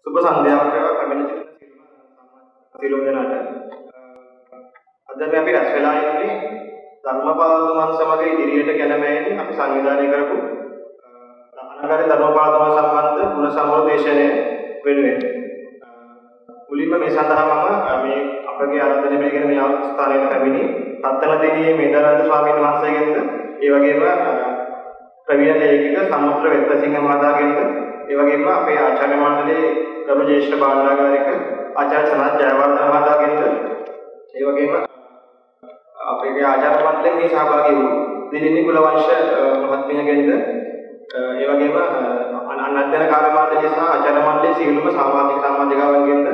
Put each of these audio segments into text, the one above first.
සුබ සන්ධ්‍යාවක් වේවා කමින සියලුම දෙනාට. අද අපි රැස් වෙලා ඉන්නේ ධර්මපාලතුමන් සමග ඉදිරියට කැළමෑදී අපි සංවිධානය කරපු අනාගත ධර්මපාලතුමන් සම්බන්ධ ගුණ සම්වර්ධනය වෙනුවෙන්. මුලින්ම මේ සඳහා මම මේ අපගේ ආරාධනය පිළිගෙන මේ ස්ථානයට පැමිණි රත්නදෙණියේ මේදානන්ද ස්වාමීන් වහන්සේගෙන්ද ඒ වගේම ප්‍රවීණ ලේඛක සමුද්‍ර වෙද්දසිංහ මහතාගෙන්ද ඒ වගේම අපේ ආචාර්ය මණ්ඩලයේ ගරු ජ්‍යෙෂ්ඨ බාලනාගාරික ආචාර්ය සනත් ජයවර්ධන මහතාගෙන්ද ඒ වගේම අපේ ආචාර්ය මණ්ඩලයෙන් මේ සහභාගී වූ දිලිනි කුලවංශ මහත්මියගෙන්ද ඒ වගේම අනන්තන කාර්යමාර්ගයේ සහ ආචාර්ය මණ්ඩලයේ සියලුම සමාජික සමාජිකාවන්ගෙන්ද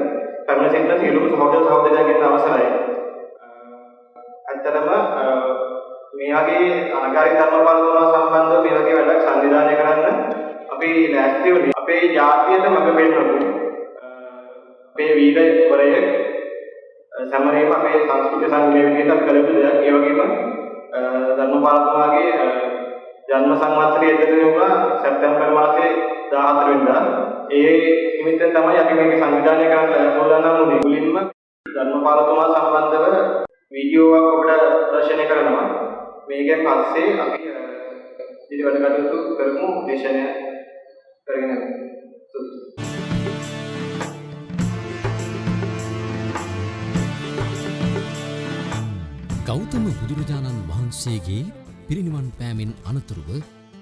පැමිණ සිටින සියලුම සහෝදර සහෝදරයන්ගෙන් අවසරයි. අත්‍තරම මේ වගේ අනාගාරික ධර්මපාලතුමා සම්බන්ධව මේ වගේ වැඩක් සංවිධානය කරන්න අපි ලෑස්ති වෙන්නේ අපේ ජාතියට මඟ පෙන්නපු අපේ වීරවරයෙක් සමරේම අපේ සංස්කෘතික සංගමයේ විදිහට අපි කළ යුතු දෙයක්. ඒ වගේම ධර්මපාලතුමාගේ ජන්ම සංවත්සරයේ ඉදිරියට සැප්තැම්බර් මාසයේ 14 වෙනිදා ඒ නිමිත්තෙන් තමයි අපි මේක සංවිධානය කරන්න පොළොන්නරු උනේ. මුලින්ම ධර්මපාලතුමා සම්බන්ධව වීඩියෝවක් ඔබට දර්ශනය කරනවා. මේකෙන් පස්සේ අපි ඉදිරි වැඩ කටයුතු කරමු දේශනය කරගෙන යමු. ගෞතම බුදුරජාණන් වහන්සේගේ පිරිනිවන් පෑමෙන් අනතුරුව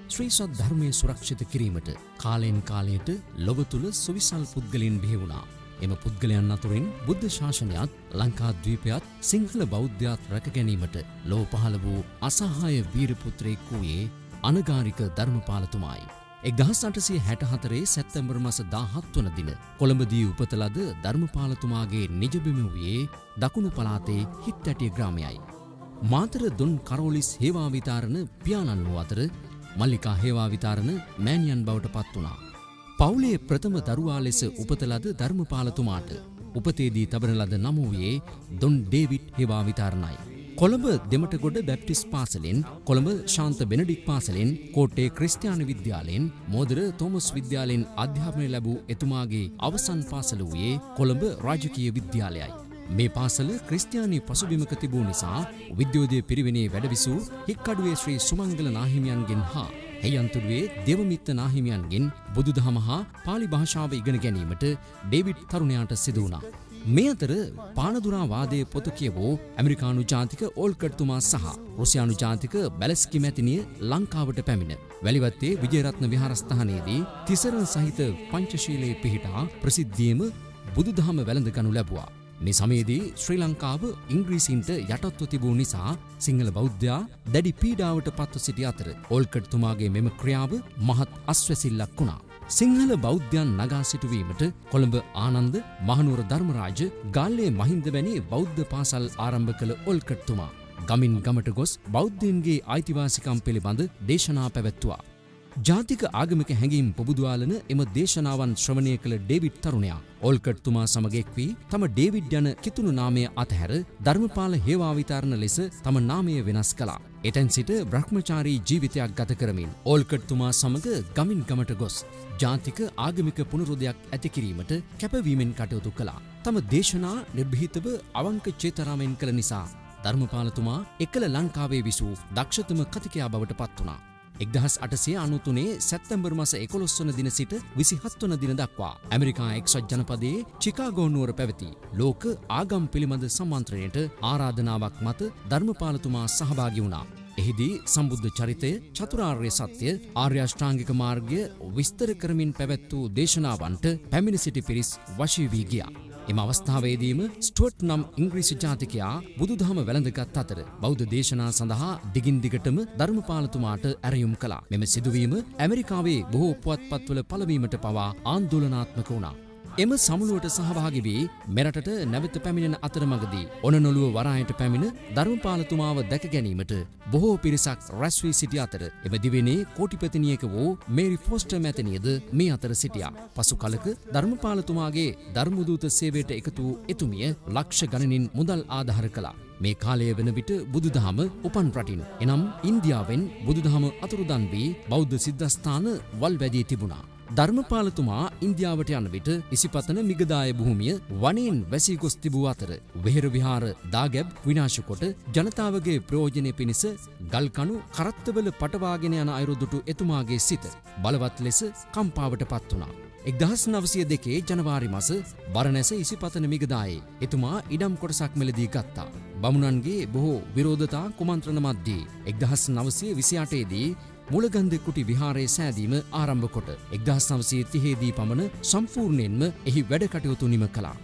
ශ්‍රී සත් ධර්මයේ සුරක්ෂිත කිරීමට කාලෙන් කාලයට ලොව තුල සුවිසල් පුද්ගලයන් බිහි වුණා. එම පුද්ගලයන් අතුරින් බුද්ධ ශාසනයත් ලංකාද්වීපයත් සිංහල බෞද්ධයත් රැක ගැනීමට ලොව පහළ වූ අසහාය වීර පුත්‍රයෙක් වූයේ අනගාരിക ධර්මපාලතුමායි. 1864 සැප්තැම්බර් මාස 17 වන දින කොළඹදී උපත ලද ධර්මපාලතුමාගේ නිජබිම වූයේ දකුණු පළාතේ හිත්තැටිය ග්‍රාමයයි. මාතර දුන් කරෝලිස් හේවා විතාරණ පියාණන් වූ අතර මල්ලිකා හේවා විතාරණ මෑණියන් බවට පත් වුණා. පවුලේ ප්‍රථම දරුවා ලෙස උපත ලද ධර්මපාලතුමාට උපතේදී තබන ලද නම වූයේ දොන් ඩේවිඩ් හේවා විතාරණයි. කොළඹ දෙමටගොඩ බැප්ටිස් පාසලෙන්, කොළඹ ශාන්ත බෙනඩික් පාසලෙන්, කෝට්ටේ ක්‍රිස්තියානි විද්‍යාලයෙන්, මෝදර තෝමස් විද්‍යාලයෙන් අධ්‍යාපනය ලැබූ එතුමාගේ අවසන් පාසල වූයේ කොළඹ රාජකීය විද්‍යාලයයි. මේ පාසල ක්‍රිස්තියානි පසුබිමක තිබූ නිසා විද්‍යෝදය පිරිවෙනේ වැඩවිසූ හික්කඩුවේ ශ්‍රී සුමංගල නාහිමියන්ගෙන් හා හෙයන්තුඩුවේ දේවමිත්ත නාහිමියන්ගෙන් බුදුදහම හා පාලි භාෂාව ඉගෙන ගැනීමට ඩේවිඩ් තරුණයාට සිදු වුණා. මේ අතර පානදුරා වාදයේ පොත කියවෝ ඇමරිකානු ජාතික ඕල්කට්තුමා සහ රුසියානු ජාතික බැලස්කි මැතිනිය ලංකාවට පැමිණ වැලිවත්තේ විජයරත්න විහාරස්ථානයේදී තිසරණ සහිත පංචශීලයේ පිහිටා ප්‍රසිද්ධියේම බුදුදහම වැළඳ ගනු ලැබුවා. මේ සමයේදී ශ්‍රී ලංකාව ඉංග්‍රීසීන්ට යටත්ව තිබූ නිසා සිංහල බෞද්ධයා දැඩි පීඩාවට පත්ව සිටි අතර ඕල්කට්තුමාගේ මෙම ක්‍රියාව මහත් අස්වැසිල්ලක් වුණා. සිංහල බෞද්ධයන් නගා සිටුවීමට කොළඹ ආනන්ද, මහනුවර ධර්මරාජ, ගාල්ලේ මහින්ද වැනි බෞද්ධ පාසල් ආරම්භ කළ ඕල්කට්තුමා ගමින් ගමට ගොස් බෞද්ධයන්ගේ අයිතිවාසිකම් පිළිබඳ දේශනා පැවැත්තුවා. ජාතික ආගමික හැඟීම් පොබුදුවාලන එම දේශනාවන් ශ්‍රවණය කළ ඩේවිඩ් තරුණයා ඕල්කට්තුමා සමග එක් වී තම ඩේවිඩ් යන කිතුණු නාමය අතහැර ධර්මපාල හේවා විතාරණ ලෙස තම නාමය වෙනස් කළා. එතැන් සිට බ්‍රහ්මචාරී ජීවිතයක් ගත කරමින් ඕල්කට්තුමා සමග ගමින් ගමට ගොස් ජාතික ආගමික පුනරුදයක් ඇති කිරීමට කැපවීමෙන් කටයුතු කළා. තම දේශනා නිර්භීතව අවංක චේතනාවෙන් කළ නිසා ධර්මපාලතුමා එකල ලංකාවේ විසූ දක්ෂතම කතිකයා බවට පත් වුණා. 1893 සැප්තැම්බර් මාස 11 වන දින සිට 27 වන දින දක්වා ඇමරිකා එක්සත් ජනපදයේ චිකාගෝ නුවර පැවති ලෝක ආගම් පිළිබඳ සම්මන්ත්‍රණයට ආරාධනාවක් මත ධර්මපාලතුමා සහභාගී වුණා. එහිදී සම්බුද්ධ චරිතය, චතුරාර්ය සත්‍ය, ආර්ය අෂ්ටාංගික මාර්ගය විස්තර කරමින් පැවැත් වූ දේශනාවන්ට පැමිණ සිටි පිරිස් වශී වී ගියා. එම අවස්ථාවේදීම ස්ටුවර්ට් නම් ඉංග්‍රීසි ජාතිකයා බුදුදහම වැළඳගත් අතර බෞද්ධ දේශනා සඳහා දිගින් දිගටම ධර්මපාලතුමාට ඇරයුම් කළා. මෙම සිදුවීම ඇමරිකාවේ බොහෝ පුවත්පත්වල පළවීමට පවා ආන්දෝලනාත්මක වුණා. එම සමුළුවට සහභාගී වී මෙරටට නැවත පැමිණෙන අතරමඟදී ඔනනොළුව වරායට පැමිණ ධර්මපාලතුමාව දැක ගැනීමට බොහෝ පිරිසක් රැස් වී සිටි අතර එම දිවෙනේ කෝටිපතිනියක වූ මේරි ෆෝස්ටර් මැතිනියද මේ අතර සිටියා. පසු කලක ධර්මපාලතුමාගේ ධර්මදූත සේවයට එකතු වූ එතුමිය ලක්ෂ ගණනින් මුදල් ආධාර කළා. මේ කාලය වන විට බුදුදහම උපන් රටින් එනම් ඉන්දියාවෙන් බුදුදහම අතුරුදන් වී බෞද්ධ සිද්ධස්ථාන වල් වැදී තිබුණා. ධර්මපාලතුමා ඉන්දියාවට යන විට ඉසිපතන මිගදාය භූමිය වනයෙන් වැසී ගොස් තිබූ අතර වෙහෙර විහාර දාගැබ් විනාශ කොට ජනතාවගේ ප්‍රයෝජනය පිණිස ගල්කණු කරත්තවල පටවාගෙන යන අයුරු දුටු එතුමාගේ සිත බලවත් ලෙස කම්පාවට පත් වුණා. 1902 ජනවාරි මාස බරණැස ඉසිපතන මිගදායේ එතුමා ඉඩම් කොටසක් මිලදී ගත්තා. බමුණන්ගේ බොහෝ විරෝධතා කුමන්ත්‍රණ මැද්දේ 1928 දී මුලගන්ධ කුටි විහාරයේ සෑදීම ආරම්භ කොට 1930 දී පමණ සම්පූර්ණයෙන්ම එහි වැඩ කටයුතු නිම කළා.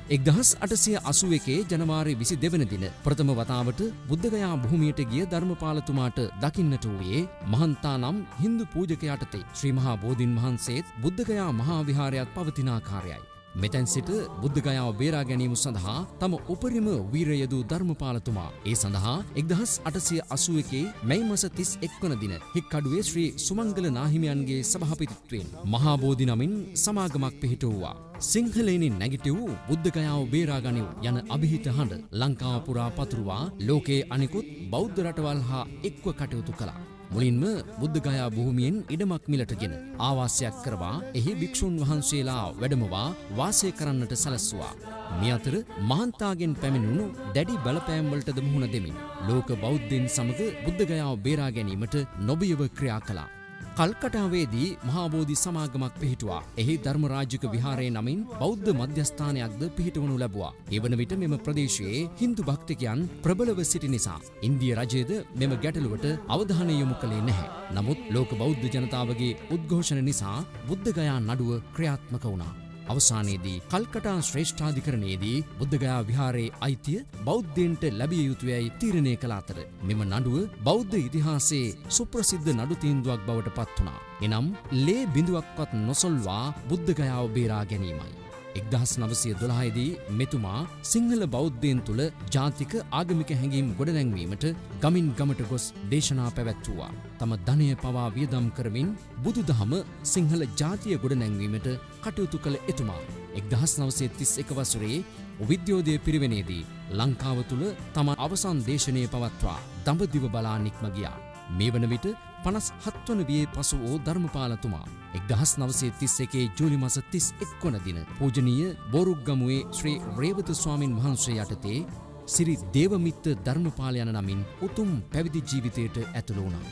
1881 ජනවාරි 22 වන දින ප්‍රථම වතාවට බුද්ධගයා භූමියට ගිය ධර්මපාලතුමාට දකින්නට වූයේ මහන්තා නම් හින්දු පූජකයාට තේ ශ්‍රී මහා බෝධීන් වහන්සේත් බුද්ධගයා මහා විහාරයත් පවතින ආකාරයයි. මෙතැන් සිට බුද්ධගයාව බේරා ගැනීම සඳහා තම උපරිම වීරය යෙදූ ධර්මපාලතුමා ඒ සඳහා 1881 මැයි මාස 31 වන දින හික්කඩුවේ ශ්‍රී සුමංගල නාහිමියන්ගේ සභාපතිත්වයෙන් මහා බෝධි නමින් සමාගමක් පිහිටුවා. සිංහලෙනින් නැගිට වූ බුද්ධගයාව බේරා ගනිව් යන අභිහිත හඬ ලංකාව පුරා පතුරුවා ලෝකයේ අනිකුත් බෞද්ධ රටවල් හා එක්ව කටයුතු කළා. මුලින්ම බුද්ධගයා භූමියෙන් ඉඩමක් මිලටගෙන ආවාසයක් කරවා එහි භික්ෂුන් වහන්සේලා වැඩමවා වාසය කරන්නට සැලැස්සුවා. මේ අතර මහන්තාගෙන් පැමිණුණු දැඩි බලපෑම් වලටද මුහුණ දෙමින් ලෝක බෞද්ධයින් සමග බුද්ධගයාව බේරා ගැනීමට නොබියව ක්‍රියා කළා. කල්කටාවේදී මහා බෝධි සමාගමක් පිහිටුවා. එහි ධර්මරාජික විහාරයේ නමින් බෞද්ධ මධ්‍යස්ථානයක්ද පිහිටවනු ලැබුවා. ඒ වන විට මෙම ප්‍රදේශයේ හින්දු භක්තිකයන් ප්‍රබලව සිටි නිසා ඉන්දිය රජයද මෙම ගැටලුවට අවධානය යොමු කළේ නැහැ. නමුත් ලෝක බෞද්ධ ජනතාවගේ උද්ඝෝෂණ නිසා බුද්ධගයා නඩුව ක්‍රියාත්මක වුණා. අවසානයේදී කල්කටා ශ්‍රේෂ්ඨාධිකරණයේදී බුද්ධගයා විහාරයේ අයිතිය බෞද්ධයන්ට ලැබිය යුතුයයි තීරණය කළ අතර මෙම නඩුව බෞද්ධ ඉතිහාසයේ සුප්‍රසිද්ධ නඩු තීන්දුවක් බවට පත් වුණා. එනම් ලේ බිඳුවක්වත් නොසොල්වා බුද්ධගයාව බේරා ගැනීමයි. 1912 දී මෙතුමා සිංහල බෞද්ධයන් තුළ ජාතික ආගමික හැඟීම් ගොඩනැංවීමට ගමින් ගමට ගොස් දේශනා පැවැත්වුවා. තම ධනය පවා වියදම් කරමින් බුදුදහම සිංහල ජාතිය ගොඩනැංවීමට කටයුතු කළ එතුමා 1931 වසරේ විද්‍යෝදය පිරිවෙනේදී ලංකාව තුළ තම අවසන් දේශනය පවත්වා දඹදිව බලා නික්ම ගියා. මේ වන විට 57 වන වියේ පසු වූ ධර්මපාලතුමා 1931 ජූලි මාස 31 වන දින පූජනීය බෝරුග්ගමුවේ ශ්‍රී රේවත ස්වාමින් වහන්සේ යටතේ සිරි දේවමිත්ත ධර්මපාල යන නමින් උතුම් පැවිදි ජීවිතයට ඇතුළු වුණා.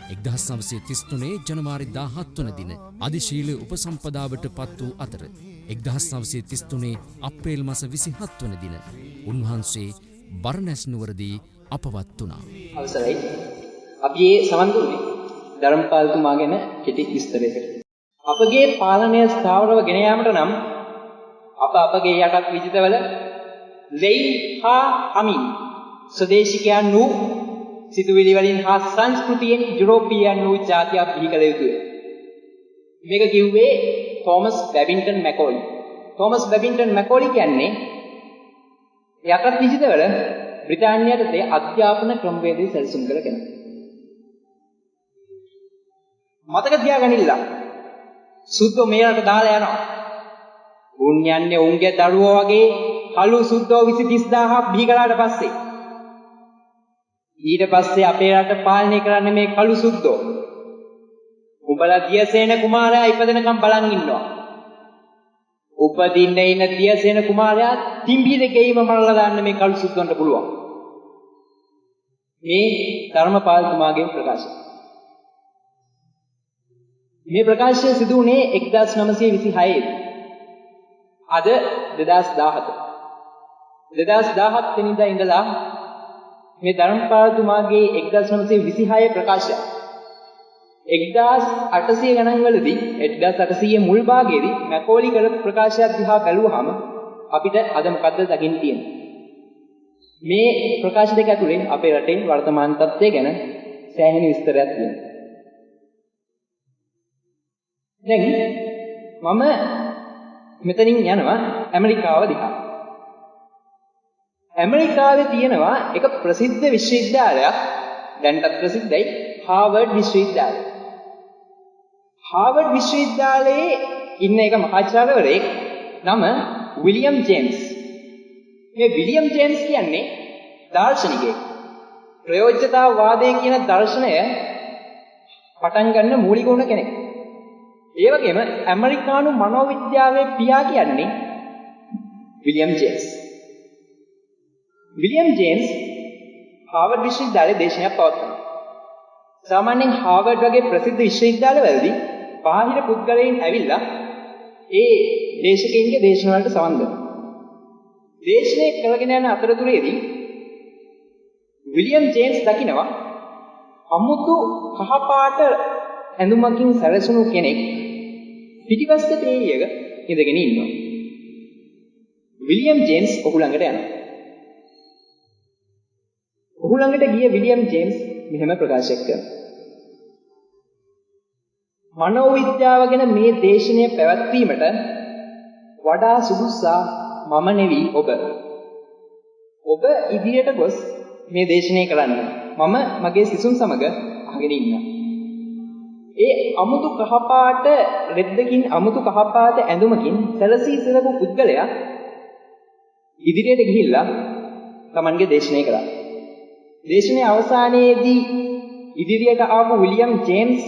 1933 ජනවාරි 17 වන දින අධිශීල උපසම්පදාවට පත් වූ අතර 1933 අප්‍රේල් මාස 27 වන දින උන්වහන්සේ බරණැස් නුවරදී අපවත් වුණා. අවසරයි. අපි මේ සමන් දුන්නේ ධර්මපාලතුමා ගැන කෙටි විස්තරයකට. අපගේ පාලනය ස්ථාවරව ගෙන යාමට නම් අපගේ යටත් විජිතවල ලෙයි හා අමින් ස්වදේශිකයන් වූ සිතුවිලි වලින් හා සංස්කෘතියෙන් යුරෝපීයන් වූ ජාතියක් බිහි කළ යුතුය. මේක කිව්වේ තෝමස් බැබින්ටන් මැකෝලි. තෝමස් බැබින්ටන් මැකෝලි කියන්නේ යටත් විජිතවල බ්‍රිතාන්‍යයට අධ්‍යාපන ක්‍රමවේදය සැලසුම් කළ කෙනෙක්. මතක තියාගනින්න. සුද්ධෝ මේකට දාලා යනවා. උන් යන්නේ උන්ගේ දරුවෝ වගේ කළු සුද්ධෝ 20000ක් බිහි කළාට පස්සේ ඊට පස්සේ අපේ රට පාලනය කරන්නේ මේ කළු සුද්ධෝ. උඹලා දියසේන කුමාරයා ඉපදෙනකම් බලන් ඉන්නවා. උපදින්න ඉන්න දියසේන කුමාරයා තිම්බි දෙකේම මරලා දාන්න මේ කළු සුද්ධොන්ට පුළුවන්. මේ ධර්මපාලතුමාගේ ප්‍රකාශය. මේ ප්‍රකාශය සිදු වුණේ 1926 දී. අද 2017. 2017 වෙනිදා ඉඳලා මේ ධර්මපාලතුමාගේ 1926 ප්‍රකාශය 1800 ගණන් වලදී 1800 මුල් භාගයේදී මැකෝලි කරපු ප්‍රකාශයක් දිහා බැලුවහම අපිට අද මොකද්ද දකින්න තියෙන්නේ? මේ ප්‍රකාශ දෙක ඇතුලේ අපේ රටේ වර්තමාන තත්ත්වය ගැන සෑහෙන විස්තරයක් තියෙනවා. දැන් මම මෙතනින් යනවා ඇමරිකාව දිහා. ඇමරිකාවේ තියෙනවා එක ප්‍රසිද්ධ විශ්වවිද්‍යාලයක්, දැන්ටත් ප්‍රසිද්ධයි, හාවර්ඩ් විශ්වවිද්‍යාලය. හාවර්ඩ් විශ්වවිද්‍යාලයේ ඉන්න එක මහාචාර්යවරයෙක් නම විලියම් ජේම්ස්. මේ විලියම් ජේම්ස් කියන්නේ දාර්ශනිකයෙක්. ප්‍රයෝජ්‍යතාවාදය කියන දර්ශනය පටන් ගන්න මූලික වුණ කෙනෙක්. ඒ වගේම ඇමරිකානු මනෝවිද්‍යාවේ පියා කියන්නේ William James. William James Harvard විශ්වවිද්‍යාලයේ දේශනයක් පවත්වනවා. සාමාන්‍යයෙන් හාවර්ඩ් වගේ ප්‍රසිද්ධ විශ්වවිද්‍යාලවලදී බාහිර පුද්ගලයන් ඇවිල්ලා ඒ දේශකයන්ගේ දේශන වලට සවන් දෙනවා. දේශනය කරගෙන යන අතරතුරේදී විලියම් ජේම්ස් දකිනවා අමුතු කහපාට ඇඳුමකින් සැරසුණු කෙනෙක් පිටිපස්සේ තේරියක ඉඳගෙන ඉන්නවා. විලියම් ජේම්ස් ඔහු ළඟට යනවා. ඔහු ළඟට ගිය විලියම් ජේම්ස් මෙහෙම ප්‍රකාශ කරනවා. මනෝවිද්‍යාව ගැන මේ දේශනය පැවැත්වීමට වඩා සුදුස්සා මම නෙවි ඔබ. ඔබ ඉදිරියට ගොස් මේ දේශනය කරන්න. මම මගේ සිසුන් සමග අහගෙන ඉන්නවා. ඒ අමුතු කහපාට රෙද්දකින් අමුතු කහපාට ඇඳුමකින් සැලසී සිටපු පුද්ගලයා ඉදිරියට ගිහිල්ලා Tamanගේ දේශනය කරා. දේශනයේ අවසානයේදී ඉදිරියට ආපු විලියම් ජේම්ස්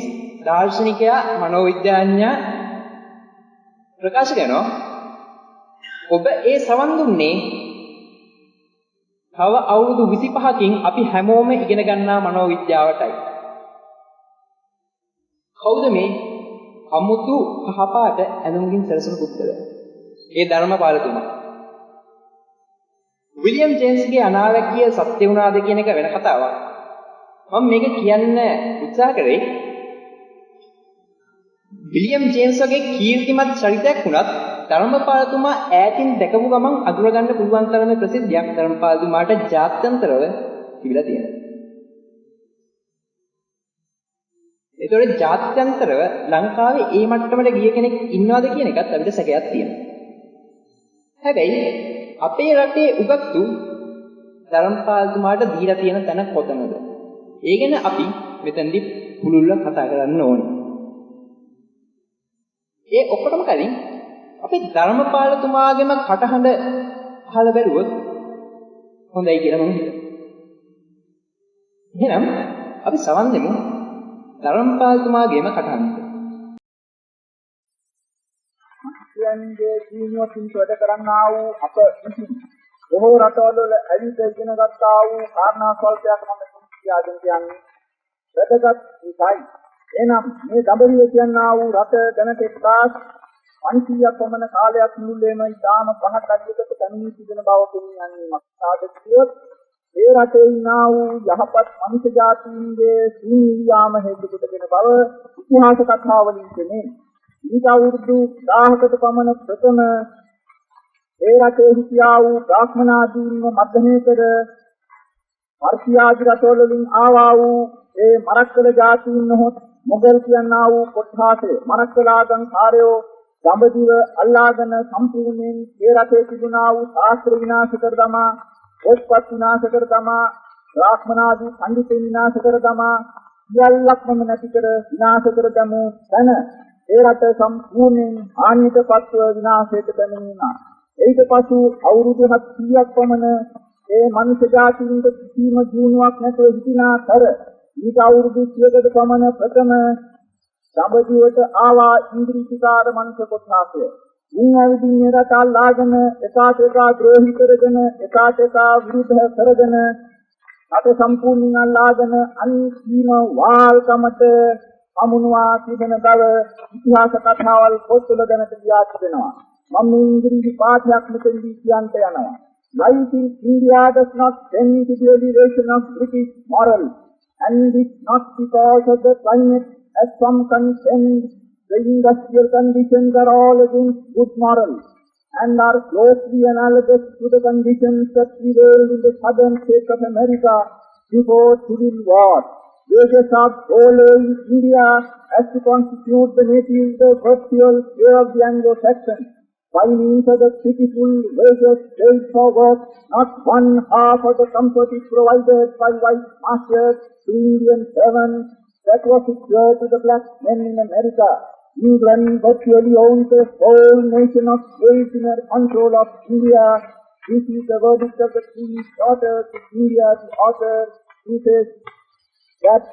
දාර්ශනිකයා මනෝවිද්‍යාඥයා ප්‍රකාශ කරනවා ඔබ ඒ සවන් දුන්නේ තව අවුරුදු 25කින් අපි හැමෝම ඉගෙන ගන්නා මනෝවිද්‍යාවටයි. කවුද මේ අමුතු කහපාට ඇඳුමකින් සැරසුණු පුද්ගලයා? ඒ ධර්මපාලතුමා. විලියම් ජේම්ස්ගේ අනාවැකිය සත්‍ය වුණාද කියන එක වෙන කතාවක්. මම මේක කියන්න උත්සාහ කරේ විලියම් ජේම්ස් වගේ කීර්තිමත් චරිතයක් වුණත් ධර්මපාලතුමා ඈතින් දැකපු ගමන් අඳුරගන්න පුළුවන් තරමේ ප්‍රසිද්ධියක් ධර්මපාලතුමාට ජාත්‍යන්තරව තිබිලා තියෙනවා. ඒතකොට ජාත්‍යන්තරව ලංකාවේ ඒ මට්ටමට ගිය කෙනෙක් ඉන්නවද කියන එකත් අපිට සැකයක් තියෙනවා. හැබැයි අපේ රටේ උගත්තු ධර්මපාලතුමාට දීලා තියෙන තැන කොතනද? ඒ ගැන අපි මෙතනදී පුළුල්ව කතා කරන්න ඕනේ. ඒ ඔක්කොටම කලින් අපි ධර්මපාලතුමාගේම කටහඬ අහලා බැලුවොත් හොඳයි කියලා මම හිතනවා. එහෙනම් අපි සවන් දෙමු ධර්මපාලතුමාගේම කටහඬට. යන්නේ ජීවිතයෙන් වැඩ කරන්නා වූ අප විසින් බොහෝ රටවල ඇවිත් ඉගෙන ගත්තා වූ කාරණා ස්වල්පයක් මම කියාගෙන කියන්නේ වැදගත් විසයි. එනම් මේ දඹදිව කියනා වූ රට දැනට 1500ක් පමණ කාලයක් මුළුල්ලේම ඉතාම පහත් අධ්‍යයක පැමිණී සිටින බව පෙන්වන්නේ මක්සාදකියොත් ඒ රටේ ඉන්නා වූ යහපත් මනුෂ්‍ය ජාතීන්ගේ සීනියාම හේතු කොටගෙන බව ඉතිහාස කතාවලින් පෙනේ. ඊට අවුරුදු 1000කට පමණ ප්‍රථම ඒ රටේ හිටියා වූ බ්‍රාහ්මනාදීන්ව මර්ධනය කර පර්ෂියාදි රටවලින් ආවා වූ ඒ මරක්කල ජාතීන් නොහොත් මොගල් කියනා වූ කොට්ඨාසේ මරක්කලාගම් කාර්යෝ දඹදිව අල්ලාගෙන සම්පූර්ණයෙන් ඒ රටේ තිබුණා වූ ශාස්ත්‍ර විනාශ කර දමා, පොත්පත් විනාශ කර දමා, බ්‍රාහ්මනාදී පඬිතුන් විනාශ කර දමා, සියල්ලක්ම නැති කර විනාශ කර දමු තැන ඒ රට සම්පූර්ණයෙන් ආන්විතපත්ව විනාශයට පැමිණුණා. ඊට පසු අවුරුදු 700ක් පමණ ඒ මනුෂ්‍ය ජාතියින්ට කිසිම ජීවණයක් නැතුව සිටිනා තර ඊට අවුරුදු 100කට පමණ ප්‍රථම දඹදිවට ආවා ඉන්ද්‍රිතිකාර මනුෂ්‍ය කොට්ඨාසය. මේ ඇවිදින් රට අල්ලාගෙන එකාට එක ද්‍රෝහී කරගෙන එකාට එක විරුද්ධ කරගෙන අත සම්පූර්ණයෙන් අල්ලාගෙන අන්තිම වාල්කමට අමුණවා තිබෙන බව ඉතිහාස කතාවල් පොත්වල දැනට කියා තිබෙනවා. මම මේ ඉංග්‍රීසි පාඨයක් මෙතනදී කියන්ට යනවා. Life in India does not tend to the elevation of British morals, and it's not because of the climate, as some contend. The industrial conditions are all against good morals and are closely analogous to the conditions that prevailed in the southern states of America before Civil War. Wages of coal in India as to constitute the natives the virtual share of the Anglo-Saxons. By means of the pitiful wages paid for work, not one half of the comfort is provided by white masters to Indian servants that was secured to the black men in America. England virtually owns the whole nation of slaves in her control of India. This is the verdict of the Queen's daughter to India, the author, who says that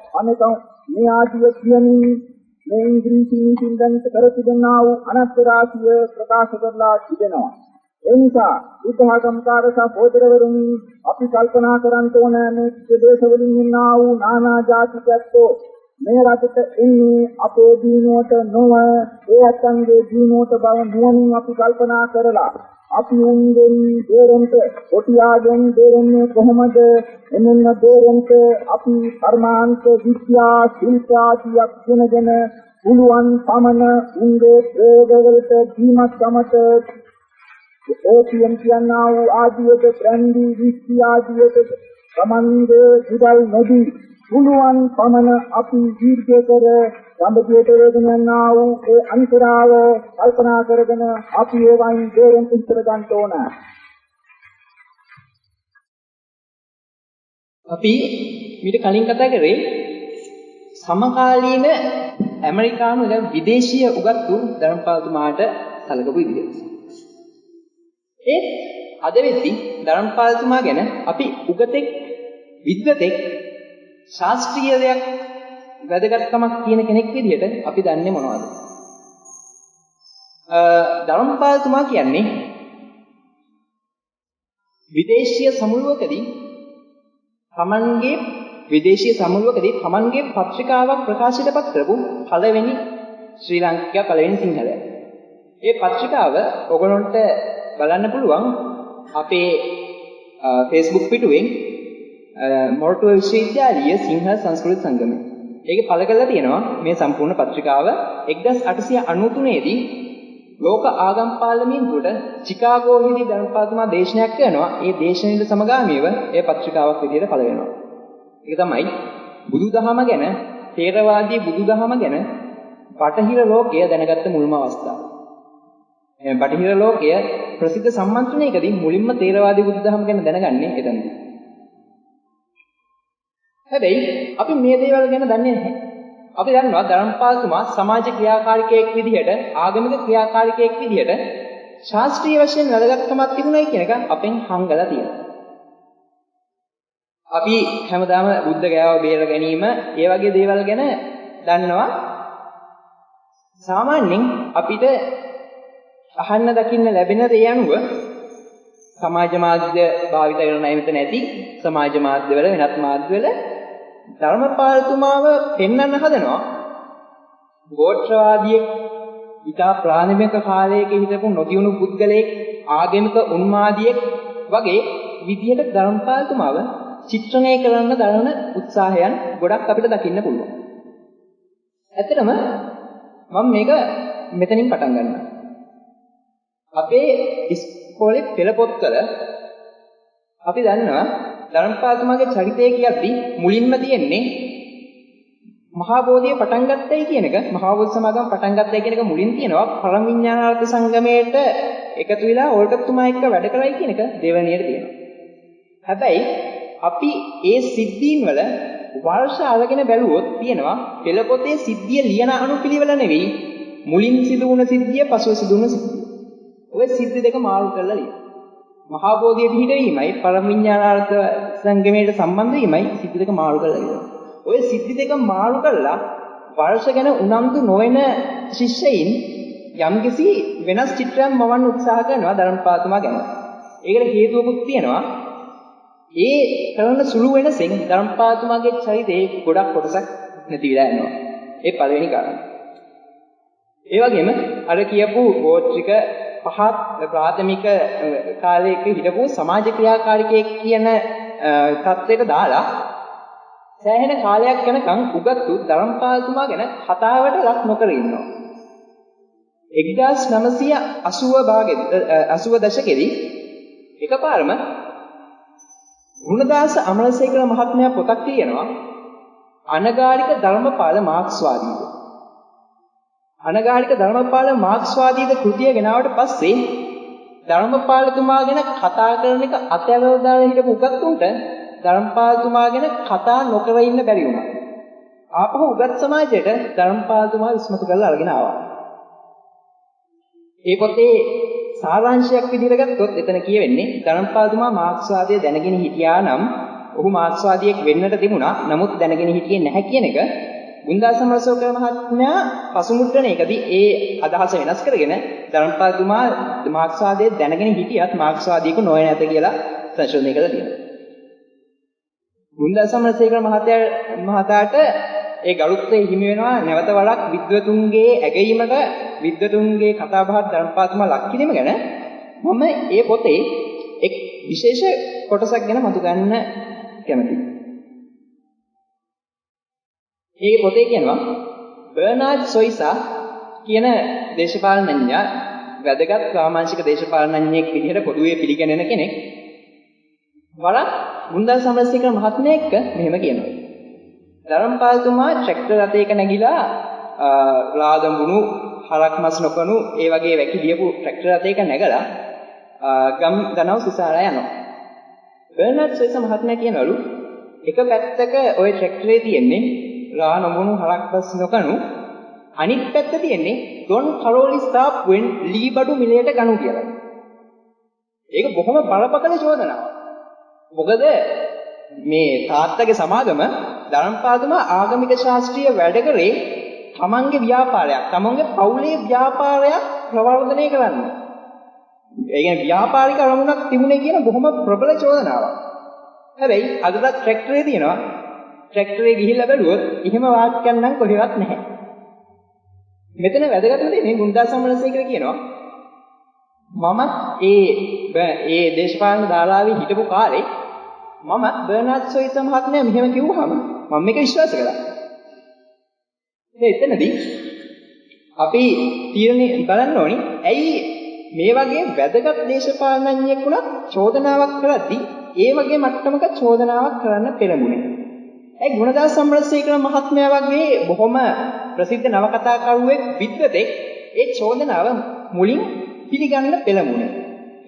මේ ඉංග්‍රීසි නීතියෙන් දැනිත කර තිබෙනා වූ අනත්ත රාශිය ප්‍රකාශ කරලා තිබෙනවා. ඒ නිසා බුද්ධ ආගම්කාරක සහෝදරවරුනි අපි කල්පනා කරන්න ඕන මේ ප්‍රදේශවලින් ඉන්නා වූ නානා ජාතිකත්වෝ මේ රටට එන්නේ අපේ දිනුවට නොව ඒ අත්ංගේ දිනුවට බව නුවණින් අපි කල්පනා කරලා අපි උන්ගෙන් දෙරෙන්ට කොටියාගෙන් දෙරෙන්නේ කොහොමද එන්න දෙරෙන්ට අපි කර්මාන්ත විද්‍යා ශිල්ප ආදියක් දැනගෙන පුළුවන් පමණ උන්ගේ ප්‍රයෝගවලට දීමත් සමත ඕපියම් කියනා වූ ආදියට බ්‍රැන්ඩි විස්කි ආදියට සමන්ගේ විදල් නොදී පුළුවන් පමණ අපි දීර්ඝ කර සම්බුද්ධයට වේදනනා වූ ඒ අන්තරාව කල්පනා කරගෙන අපි ඒවයින් දෙරෙන් ඉස්තර ගන්න ඕන. අපි මීට කලින් කතා කරේ සමකාලීන ඇමරිකානු විදේශීය උගත්තු ධර්මපාලතුමාට සැලකපු විදිහ. ඒ අද වෙද්දී ධර්මපාලතුමා ගැන අපි උගතෙක් විද්වතෙක් ශාස්ත්‍රීය දෙයක් වැදගත්කමක් කියන කෙනෙක් විදිහට අපි දන්නේ මොනවද? ධර්මපාලතුමා කියන්නේ විදේශීය සමුළුවකදී තමන්ගේ පත්‍රිකාවක් ප්‍රකාශයටපත් කරපු පළවෙනි ශ්‍රී ලංකා පළවෙනි සිංහලයා. ඒ පත්‍රිකාව ඔයගොල්ලන්ට බලන්න පුළුවන් අපේ Facebook පිටුවෙන් මොරටුව විශ්වවිද්‍යාලීය සිංහල සංස්කෘත සංගමය. ඒකේ පළ කරලා තියෙනවා මේ සම්පූර්ණ පත්‍රිකාව 1893 දී ලෝක ආගම් පාර්ලිමේන්තුවට චිකාගෝවේදී ධර්මපාලතුමා දේශනයක් කරනවා. ඒ දේශනෙට සමගාමීව ඒ පත්‍රිකාවක් විදිහට පළ වෙනවා. ඒක තමයි බුදුදහම ගැන, ථේරවාදී බුදුදහම ගැන බටහිර ලෝකය දැනගත්ත මුල්ම අවස්ථාව. බටහිර ලෝකය ප්‍රසිද්ධ සම්මන්ත්‍රණයකදී මුලින්ම ථේරවාදී බුදුදහම ගැන දැනගන්නේ එතනදී. හැබැයි අපි මේ දේවල් ගැන දන්නේ නැහැ. අපි දන්නවා ධර්මපාලතුමා සමාජ ක්‍රියාකාරිකයෙක් විදිහට, ආගමික ක්‍රියාකාරිකයෙක් විදිහට ශාස්ත්‍රීය වශයෙන් වැදගත්කමක් තිබුණයි කියන එක අපෙන් හංගලා තියෙනවා. අපි හැමදාම බුද්ධ ගයාව බේර ගැනීම, ඒ වගේ දේවල් ගැන දන්නවා. සාමාන්‍යයෙන් අපිට අහන්න දකින්න ලැබෙන දේ අනුව සමාජ මාධ්‍ය භාවිත කරන අය මෙතන නැති සමාජ මාධ්‍යවල වෙනත් මාධ්‍යවල ධර්මපාලතුමාව පෙන්වන්න හදනවා ගෝත්‍රවාදියෙක්, ඊටා ප්‍රාථමික කාලයක හිටපු නොදියුණු පුද්ගලයෙක්, ආගමික උන්මාදියෙක් වගේ විදියට ධර්මපාලතුමාව චිත්‍රණය කරන්න දරන උත්සාහයන් ගොඩක් අපිට දකින්න පුළුවන්. ඇත්තටම මම මේක මෙතනින් පටන් ගන්නවා. අපේ ඉස්කෝලේ පෙළ පොත්වල අපි දන්නවා ධර්මපාලතුමාගේ චරිතය කියද්දී මුලින්ම තියෙන්නේ මහා බෝධිය පටන් ගත්තයි කියන එක, මහා බෝධි සමාගම පටන් ගත්තයි කියන එක මුලින් තියෙනවා. පරම විඥානාර්ථ සංගමයට එකතු වෙලා ඕල්කත්තුමා එක්ක වැඩ කරයි කියන එක දෙවැනියට තියෙනවා. හැබැයි අපි ඒ සිද්ධීන් වල වර්ෂ අරගෙන බැලුවොත් තියෙනවා පෙළ පොතේ සිද්ධිය ලියන අනුපිළිවෙල නෙවෙයි, මුලින් සිදු වුණ සිද්ධිය පසුව සිදු වුණ සිද්ධිය. ඔය සිද්ධි දෙක මාරු කරලා ලියන. මහා බෝධිය පිහිටවීමයි පරම විඥානාර්ථ සංගමයට සම්බන්ධ වීමයි සිද්ධි දෙක මාරු කරලා ලියන. ඔය සිද්ධි දෙක මාරු කරලා වර්ෂ ගැන උනන්දු නොවන ශිෂ්‍යයින් යම්කිසි වෙනස් චිත්‍රයක් මවන්න උත්සාහ කරනවා ධර්මපාලතුමා ගැන. ඒකට හේතුවකුත් තියෙනවා. ඒ කරන සුළු වෙනසෙන් ධර්මපාලතුමාගේ චරිතේ ගොඩක් කොටසක් නැති වෙලා යනවා. ඒ පළවෙනි කාරණා. ඒ වගේම අර කියපු ගෝත්‍රික පහත් ප්‍රාථමික කාලයක හිටපු සමාජ ක්‍රියාකාරිකයෙක් කියන තත්ත්වයට දාලා සෑහෙන කාලයක් යනකම් උගත්තු ධර්මපාලතුමා ගැන කතාවට ලක් නොකර ඉන්නවා. 1980 දශකෙදී එකපාරම ගුණදාස අමරසේකර මහත්මයා පොතක් කියනවා අනගාരിക ධර්මපාල මාක්ස්වාදීද. අනගාരിക ධර්මපාල මාක්ස්වාදීද කෘතිය ගෙනාවට පස්සේ ධර්මපාලතුමා ගැන කතා කරන එක අතහැරලා දාලා හිටපු උගත්තුන්ට ධර්මපාලතුමා ගැන කතා නොකර ඉන්න බැරි වුණා. ආපහු උගත් සමාජයට ධර්මපාලතුමා විශ්මතු කරලා අරගෙන ආවා. ඒ පොතේ සාරාංශයක් විදිහට ගත්තොත් එතන කියවෙන්නේ ධර්මපාලතුමා මාක්ස්වාදය දැනගෙන හිටියා නම් ඔහු මාක්ස්වාදියෙක් වෙන්නට තිබුණා. නමුත් දැනගෙන හිටියේ නැහැ කියන එක ගුණදාස සමරසේකර මහත්මයා පසුමුද්‍රණයකදී ඒ අදහස වෙනස් කරගෙන ධර්මපාලතුමා මාක්ස්වාදයේ දැනගෙන හිටියත් මාක්ස්වාදීක නොවන නැත කියලා සංශෝධනය කළා තියෙනවා. ගුණදාස සමරසේකර මහතාට ඒ ගරුත්වය හිමි වෙනවා නැවත වරක් විද්වතුන්ගේ ඇගීමට විද්වතුන්ගේ කතාබහත් ධර්මපාලතුමා ලක් කිරීම ගැන මම ඒ පොතේ එක් විශේෂ කොටසක් ගැන මතු ගන්න කැමතියි. ඒ පොතේ කියනවා බර්නාඩ් සොයිසා කියන දේශපාලනඥයා වැදගත් ප්‍රාමාණික දේශපාලනඥයෙක් විදිහට පොදුවේ පිළිගැනෙන කෙනෙක්. වරක් ගුණදාස සමරසේකර මහත්මයා එක්ක මෙහෙම කියනවා. ධර්මපාලතුමා ට්‍රැක්ටර් රථයක නැගිලා රාදඹුණු හරක් මස් නොකනු ඒ වගේ වැකිලියපු ට්‍රැක්ටර් රථයක නැගලා ගම් දනව් සිසාරා යනවා. බර්නාඩ් සොයිසා මහත්මයා කියනවලු එක පැත්තක ওই ට්‍රැක්ටරේ තියෙන්නේ රා නොබුණු හරක් මස් නොකනු අනිත් පැත්ත තියෙන්නේ ඩොන් කරෝලි ස්ථාප්වෙන් ලී බඩු මිලයට ගනු කියලා. ඒක බොහොම බලපකල චෝදනාවක්. මොකද මේ තාත්තගේ සමාගම ධර්මපාලතුමා ආගමික ශාස්ත්‍රීය වැඩ කරේ තමන්ගේ ව්‍යාපාරයක්, තමන්ගේ පවුලේ ව්‍යාපාරයක් ප්‍රවර්ධනය කරන්න. ඒ කියන්නේ ව්‍යාපාරික අරමුණක් තිබුණේ කියන බොහොම ප්‍රබල චෝදනාවක්. හැබැයි අදත් ට්‍රැක්ටරේ තියෙනවා. ට්‍රැක්ටරේ ගිහිල්ලා බැලුවොත් එහෙම වාක්‍යයක් නම් කොහෙවත් නැහැ. මෙතන වැදගත්ම දේ මේ ගුණදාස සමරසේකර කියනවා මම ඒ දේශපාලන දාලාවේ හිටපු කාලේ මම බර්නාඩ් සොයිසා මහත්මයා මෙහෙම කිව්වහම මම මේක විශ්වාස කළා. එතනදී අපි තීරණය බලන්න ඕනි ඇයි මේ වගේ වැදගත් දේශපාලනඥයෙක් වුණත් චෝදනාවක් කරද්දී ඒ වගේ මට්ටමක චෝදනාවක් කරන්න පෙළඹුණේ. ඒ ගුණදාස සමරසේකර මහත්මයා වගේ බොහොම ප්‍රසිද්ධ නවකතාකරුවෙක් විද්වතෙක් ඒ චෝදනාව මුලින් පිළිගන්න පෙළඹුණේ.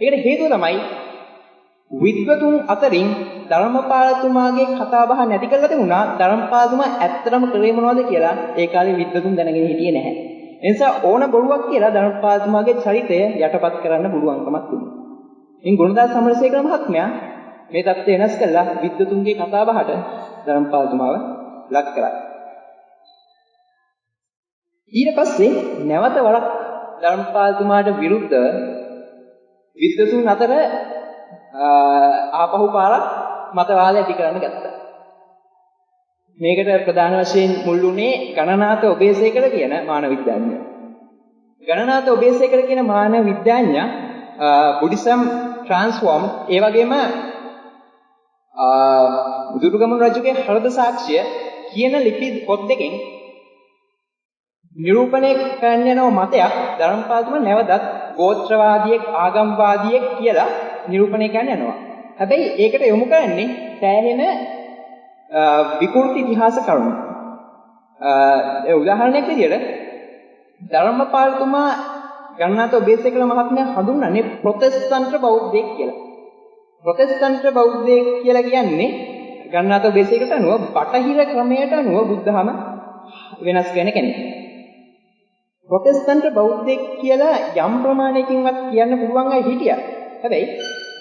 ඒකට හේතුව තමයි විද්වතුන් අතරින් ධර්මපාලතුමාගේ කතාබහ නැති කරලා තිබුණා. ධර්මපාලතුමා ඇත්තටම කරේ මොනවද කියලා ඒ කාලේ විද්වතුන් දැනගෙන හිටියේ නැහැ. ඒ නිසා ඕන බොරුවක් කියලා ධර්මපාලතුමාගේ චරිතය යටපත් කරන්න පුළුවන්කමක් තිබුණා. ඉතින් ගුණදාස සමරසේකර මහත්මයා මේ தත්ත්වය වෙනස් කළා විද්වතුන්ගේ කතාබහට ධර්මපාලතුමාව ලක් කරා. ඊට පස්සේ නැවත වරක් ධර්මපාලතුමාට විරුද්ධව විද්වතුන් අතර ආපහු පාරක් මතවාද ඇති කරන්න ගත්තා. මේකට ප්‍රධාන වශයෙන් මුල් වුණේ ගණනාත ඔබේසේකර කියන මානව විද්‍යාඥයා. ගණනාත ඔබේසේකර කියන මානව විද්‍යාඥයා බුද්දිසම් ට්‍රාන්ස්ෆෝම් ඒ වගේම දුර්ගම රජුගේ හෘද සාක්ෂිය කියන ලිපි පොත් දෙකෙන් නිරූපණය කරන්න යන මතයක් ධර්මපාලතුමා නැවතත් ගෝත්‍රවාදියෙක් ආගම්වාදියෙක් කියලා නිරූපණය කරන්න යනවා. හැබැයි ඒකට යොමු කරන්නේ සෑහෙන විකෘති ඉතිහාස කරුණු. උදාහරණයක් විදියට ධර්මපාලතුමා ගණනාත ඔබේසේකර මහත්මයා හඳුන්වන්නේ ප්‍රොටෙස්ටන්ට් බෞද්ධයෙක් කියලා. ප්‍රොටෙස්ටන්ට් බෞද්ධයෙක් කියලා කියන්නේ ගණනාත ඔබේසේකරට අනුව බටහිර ක්‍රමයට අනුව බුද්ධහම වෙනස් කරන කෙනෙක්. ප්‍රොටෙස්ටන්ට් බෞද්ධයෙක් කියලා යම් ප්‍රමාණයකින්වත් කියන්න පුළුවන් අය හිටියා. හැබැයි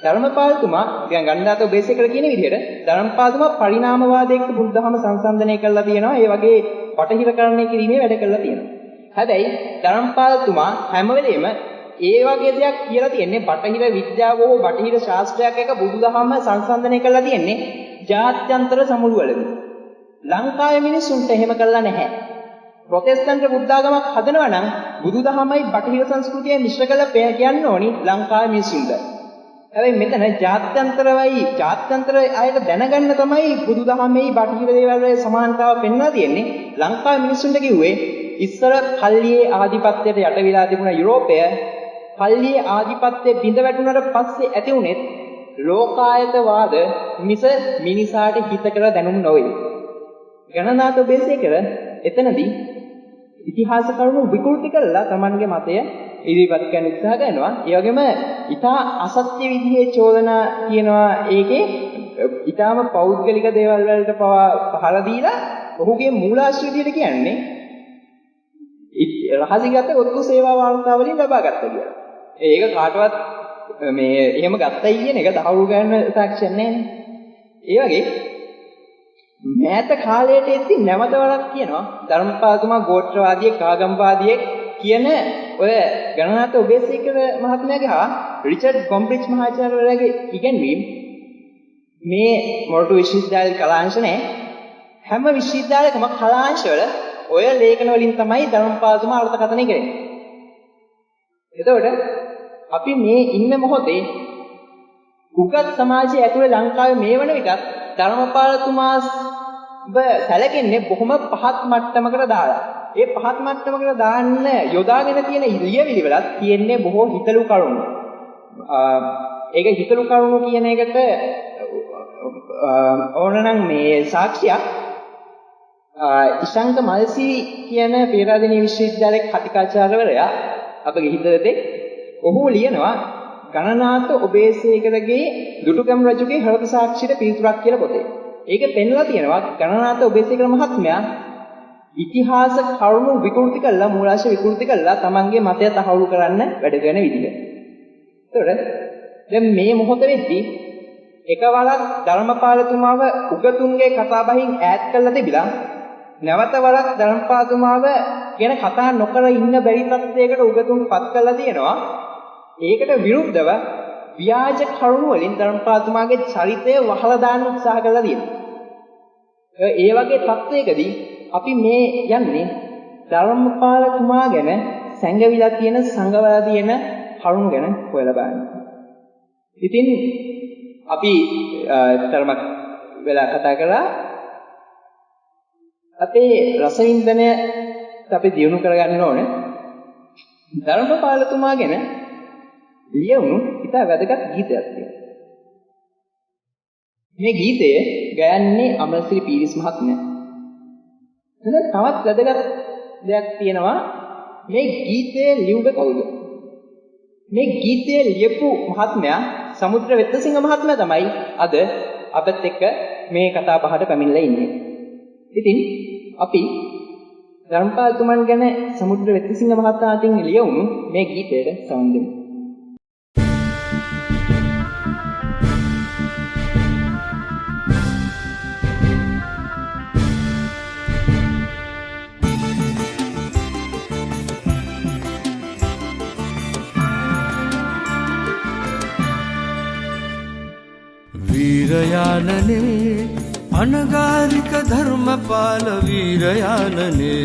ධර්මපාලතුමා දැන් ගණනාත ඔබේසේකර කියන විදිහට ධර්මපාලතුමා පරිණාමවාදයක බුද්ධහම සංසන්දනය කරලා තියෙනවා. ඒ වගේ බටහිරකරණය කිරීමේ වැඩ කරලා තියෙනවා. හැබැයි ධර්මපාලතුමා හැම වෙලෙම ඒ වගේ දෙයක් කියලා තියෙන්නේ බටහිර විද්‍යාව හෝ බටහිර ශාස්ත්‍රයක් එක බුදුදහම සංසන්දනය කරලා තියෙන්නේ ජාත්‍යන්තර සමුළුවලදී. ලංකාවේ මිනිස්සුන්ට එහෙම කරලා නැහැ. ප්‍රොටෙස්ටන්ට් බුද්ධාගමක් හදනවා නම් බුදුදහමයි බටහිර සංස්කෘතියයි මිශ්‍ර කරලා කියන්න ඕනි ලංකාවේ මිනිස්සුන්ට. හැබැයි මෙතන ජාත්‍යන්තර අයට දැනගන්න තමයි බුදුදහමේ බටහිර දේවල් වල සමානතාව පෙන්වලා තියෙන්නේ. ලංකාවේ මිනිස්සුන්ට කිව්වේ ඉස්සර පල්ලියේ ආධිපත්‍යයට යට වෙලා තිබුණ යුරෝපය පල්ලියේ ආධිපත්‍යය බිඳ වැටුණාට පස්සේ ඇති වුණේ ලෝකායතවාද මිස මිනිසාට හිත කර දැනුම් නොවේ. ගණනාත ඔබේසේකර එතනදී ඉතිහාස කරුණු විකෘති කරලා Tamanගේ මතය ඉදිරිපත් කරන්න උත්සාහ කරනවා. ඒ වගේම ඊටා අසත්‍ය විදිහේ චෝදනා කියනවා. ඒකේ ඊටාම පෞද්ගලික දේවල් වලට පහර දීලා ඔහුගේ මූලාශ්‍ර විදිහට කියන්නේ රහසිගත ඔත්තු සේවා වාර්තා වලින් ලබා ගත්තා කියලා. ඒක කාටවත් එහෙම ගත්තයි කියන එක තහවුරු කරන්න සාක්ෂියක් නැහැ. ඒ වගේ මෑත කාලයට එද්දි නැවත වරක් කියනවා ධර්මපාලතුමා ගෝත්‍රවාදියෙක් ආගම්වාදියෙක් කියන ඔය ගණනාත ඔබේසේකර මහත්මයාගේ හා රිචඩ් කොම්බ්‍රිජ් මහාචාර්යවරයාගේ ඉගැන්වීම් මේ මොරටු විශ්වවිද්‍යාලයේ කලාංශ නැහැ හැම විශ්වවිද්‍යාලයකම කලාංශවල ඔය ලේඛන වලින් තමයි ධර්මපාලතුමා අර්ථකථනය කරන්නේ. එතකොට අපි මේ ඉන්න මොහොතේ උගත් සමාජයේ ඇතුළේ ලංකාවේ මේ වන විටත් ධර්මපාලතුමා සැලකෙන්නේ බොහොම පහත් මට්ටමකට දාලා. ඒ පහත් මට්ටමකට දාන්න යොදාගෙන තියෙන ලියවිලි වලත් තියෙන්නේ බොහෝ හිතලු කරුණු. ඒක හිතලු කරුණු කියන එකට ඕනනම් මේ සාක්ෂියක් ඉෂංක මල්සි කියන පේරාදෙණිය විශ්වවිද්‍යාලයේ කතිකාචාර්යවරයා අපගේ හිතවතේ ඔහු ලියනවා ගණනාත ඔබේසේකරගේ දුටුගැමුණු රජුගේ හෘද සාක්ෂියට පිළිතුරක් කියලා පොතේ. ඒක පෙන්වලා තියෙනවා ගණනාත ඔබේසේකර මහත්මයා ඉතිහාස කරුණු විකෘති කළා මූලාශ්‍ර විකෘති කළා තමන්ගේ මතය තහවුරු කරන්න වැඩ කරන විදිහ. ඒතකොට දැන් මේ මොහොත වෙද්දී එකවරක් ධර්මපාලතුමාව උගතුන්ගේ කතාබහින් ඈත් කළා තිබිලා නැවත වරක් ධර්මපාලතුමාව ගැන කතා නොකර ඉන්න බැරි තත්යකට උගතුන් පත් කළා තියෙනවා. ඒකට විරුද්ධව ව්‍යාජ කරුණු වලින් ධර්මපාලතුමාගේ චරිතය වහලා දාන්න උත්සාහ කළා තියෙනවා. ඒ වගේ තත්යකදී අපි මේ යන්නේ ධර්මපාලතුමා ගැන සැඟවිලා තියෙන සංගවලා තියෙන කරුණු ගැන හොයලා බලන්න. ඉතින් අපි ධර්මයක් වෙලා කතා කරලා අපේ රසවින්දනය අපි දියුණු කරගන්න ඕනේ. ධර්මපාලතුමා ගැන ලියවුණු ඉතා වැදගත් ගීතයක් තියෙනවා. මේ ගීතය ගයන්නේ අමරසිරි පීරිස් මහත්මයා. එතන තවත් වැදගත් දෙයක් තියෙනවා. මේ ගීතය ලියුවේ කවුද? මේ ගීතය ලියපු මහත්මයා සමුද්‍ර වෙත්තසිංහ මහත්මයා තමයි අද අපත් එක්ක මේ කතා බහට පැමිණලා ඉන්නේ. ඉතින් අපි ධර්මපාලතුමන් ගැන සමුද්‍ර වෙත්තසිංහ මහතා අතින් ලියවුණු මේ ගීතයට සවන් දෙමු. वीरयानने अनगारिक धर्मपाल वीरयानने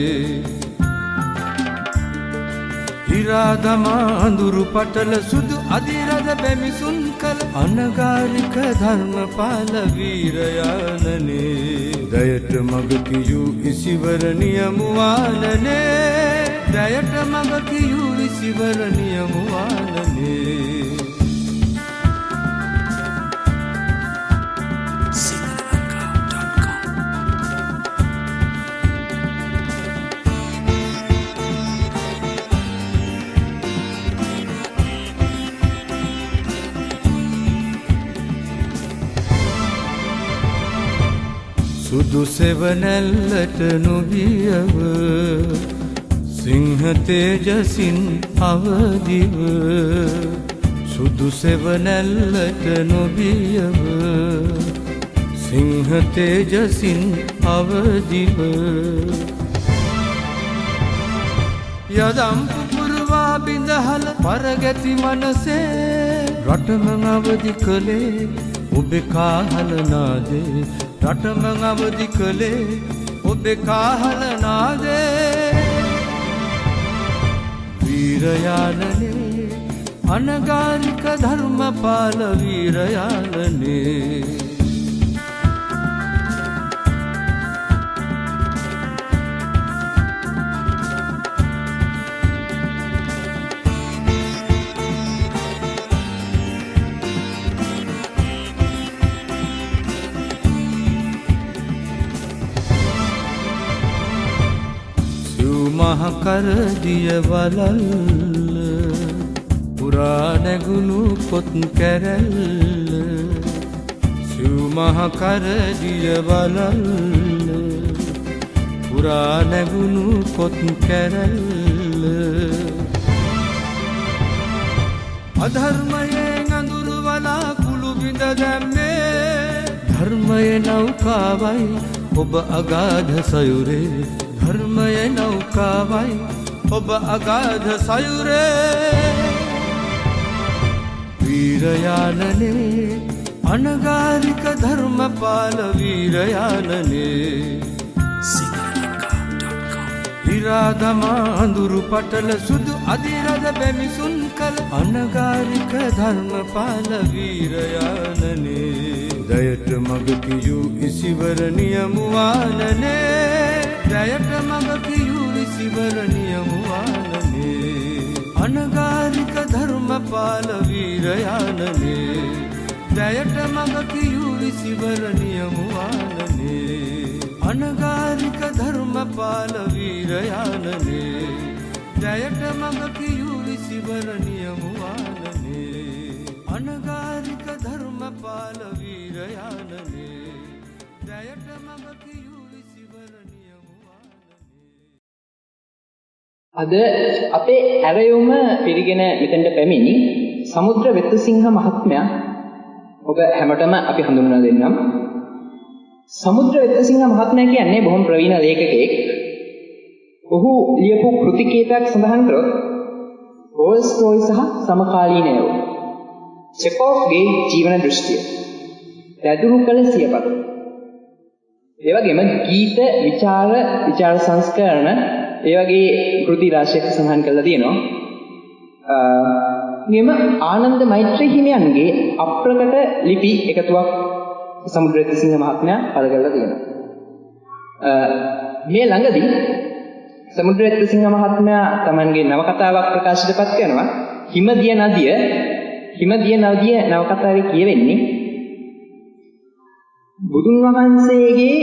हिरादमा अंदुरु पटल सुदु अधिरद बेमिसुन कल अनगारिक धर्मपाल वीरयानने दयट मग कियु इसिवर नियमुवानने दयट मग कियु इसिवर नियमुवानने සුදු සෙවනැල්ලට නොගියව සිංහ තේජසින් අවදිව සුදු සෙවනැල්ලට නොගියව සිංහ තේජසින් අවදිව යදම් පුපුරවා බිඳහල පරගැති මනසේ රටම අවදි කළේ ඔබේ කාහල නාදේ රටම අවදි කළේ ඔබේ කාහල නාදේ वीरयानने अनगारिक धर्मपाल वीरयानने මහකර දිය වලල් පුරා නැගුණු පොත් කැරැල්ල සිව් මහකර දිය වලල් පුරා නැගුණු පොත් කැරැල්ල අධර්මයෙන් අඳුරු වලා කුළු බිඳ දැම්මේ ධර්මයේ නෞකාවයි ඔබ අගාධ සයුරේ ධර්මය නෞකාවයි ඔබ අගාධ සයුරේ වීරයානනේ අනගාരിക ධර්මපාල වීරයානනේ විරාදමා අඳුරු පටල සුදු අධිරද බැමිසුන් කල අනගාരിക ධර්මපාල වීරයානනේ දයට මග කියූ ඉසිවර නියමුවානනේ දයට මග කියූ ඉසිවර නියමුවානනේ අනගාരിക ධර්මපාල වීරයානනේ දයට මග කියූ ඉසිවර නියමුවානනේ අනගාരിക ධර්මපාල වීරයානනේ දයට මග කියූ ඉසිවර නියමුවානනේ අනගාരിക ධර්මපාල වීරයානනේ දයට මග කියූ ඉසිවර නියමුවානනේ අද අපේ ඇරයුම පිළිගෙන මෙතෙන්ට පැමිණි සමුද්‍ර වෙත්තසිංහ මහත්මයා ඔබ හැමතෙම අපි හඳුන්වලා දෙන්නම්. සමුද්‍ර වෙත්තසිංහ මහත්මයා කියන්නේ බොහොම ප්‍රවීණ ලේඛකයෙක්. ඔහු ලියපු කෘති කීපයක් සඳහන් කරොත් ටෝල්ස්ටෝයි සහ සමකාලීනයෝ චෙකෝෆ්ගේ ජීවන දෘෂ්ටිය දැදුරු කළ සියපද ඒ වගේම ගීත විචාර සංස්කරණ ඒ වගේ කෘති රාශියක් සඳහන් කරලා තියෙනවා. නියම ආනන්ද මෛත්‍රී හිමියන්ගේ අප්‍රකට ලිපි එකතුවක් සමුද්‍ර වෙත්තසිංහ මහත්මයා පළ කරලා තියෙනවා. මේ ළඟදී සමුද්‍ර වෙත්තසිංහ මහත්මයා තමන්ගේ නවකතාවක් ප්‍රකාශයටපත් කරනවා. හිමදිය නදිය නවකතාවේ කියවෙන්නේ බුදුන් වහන්සේගේ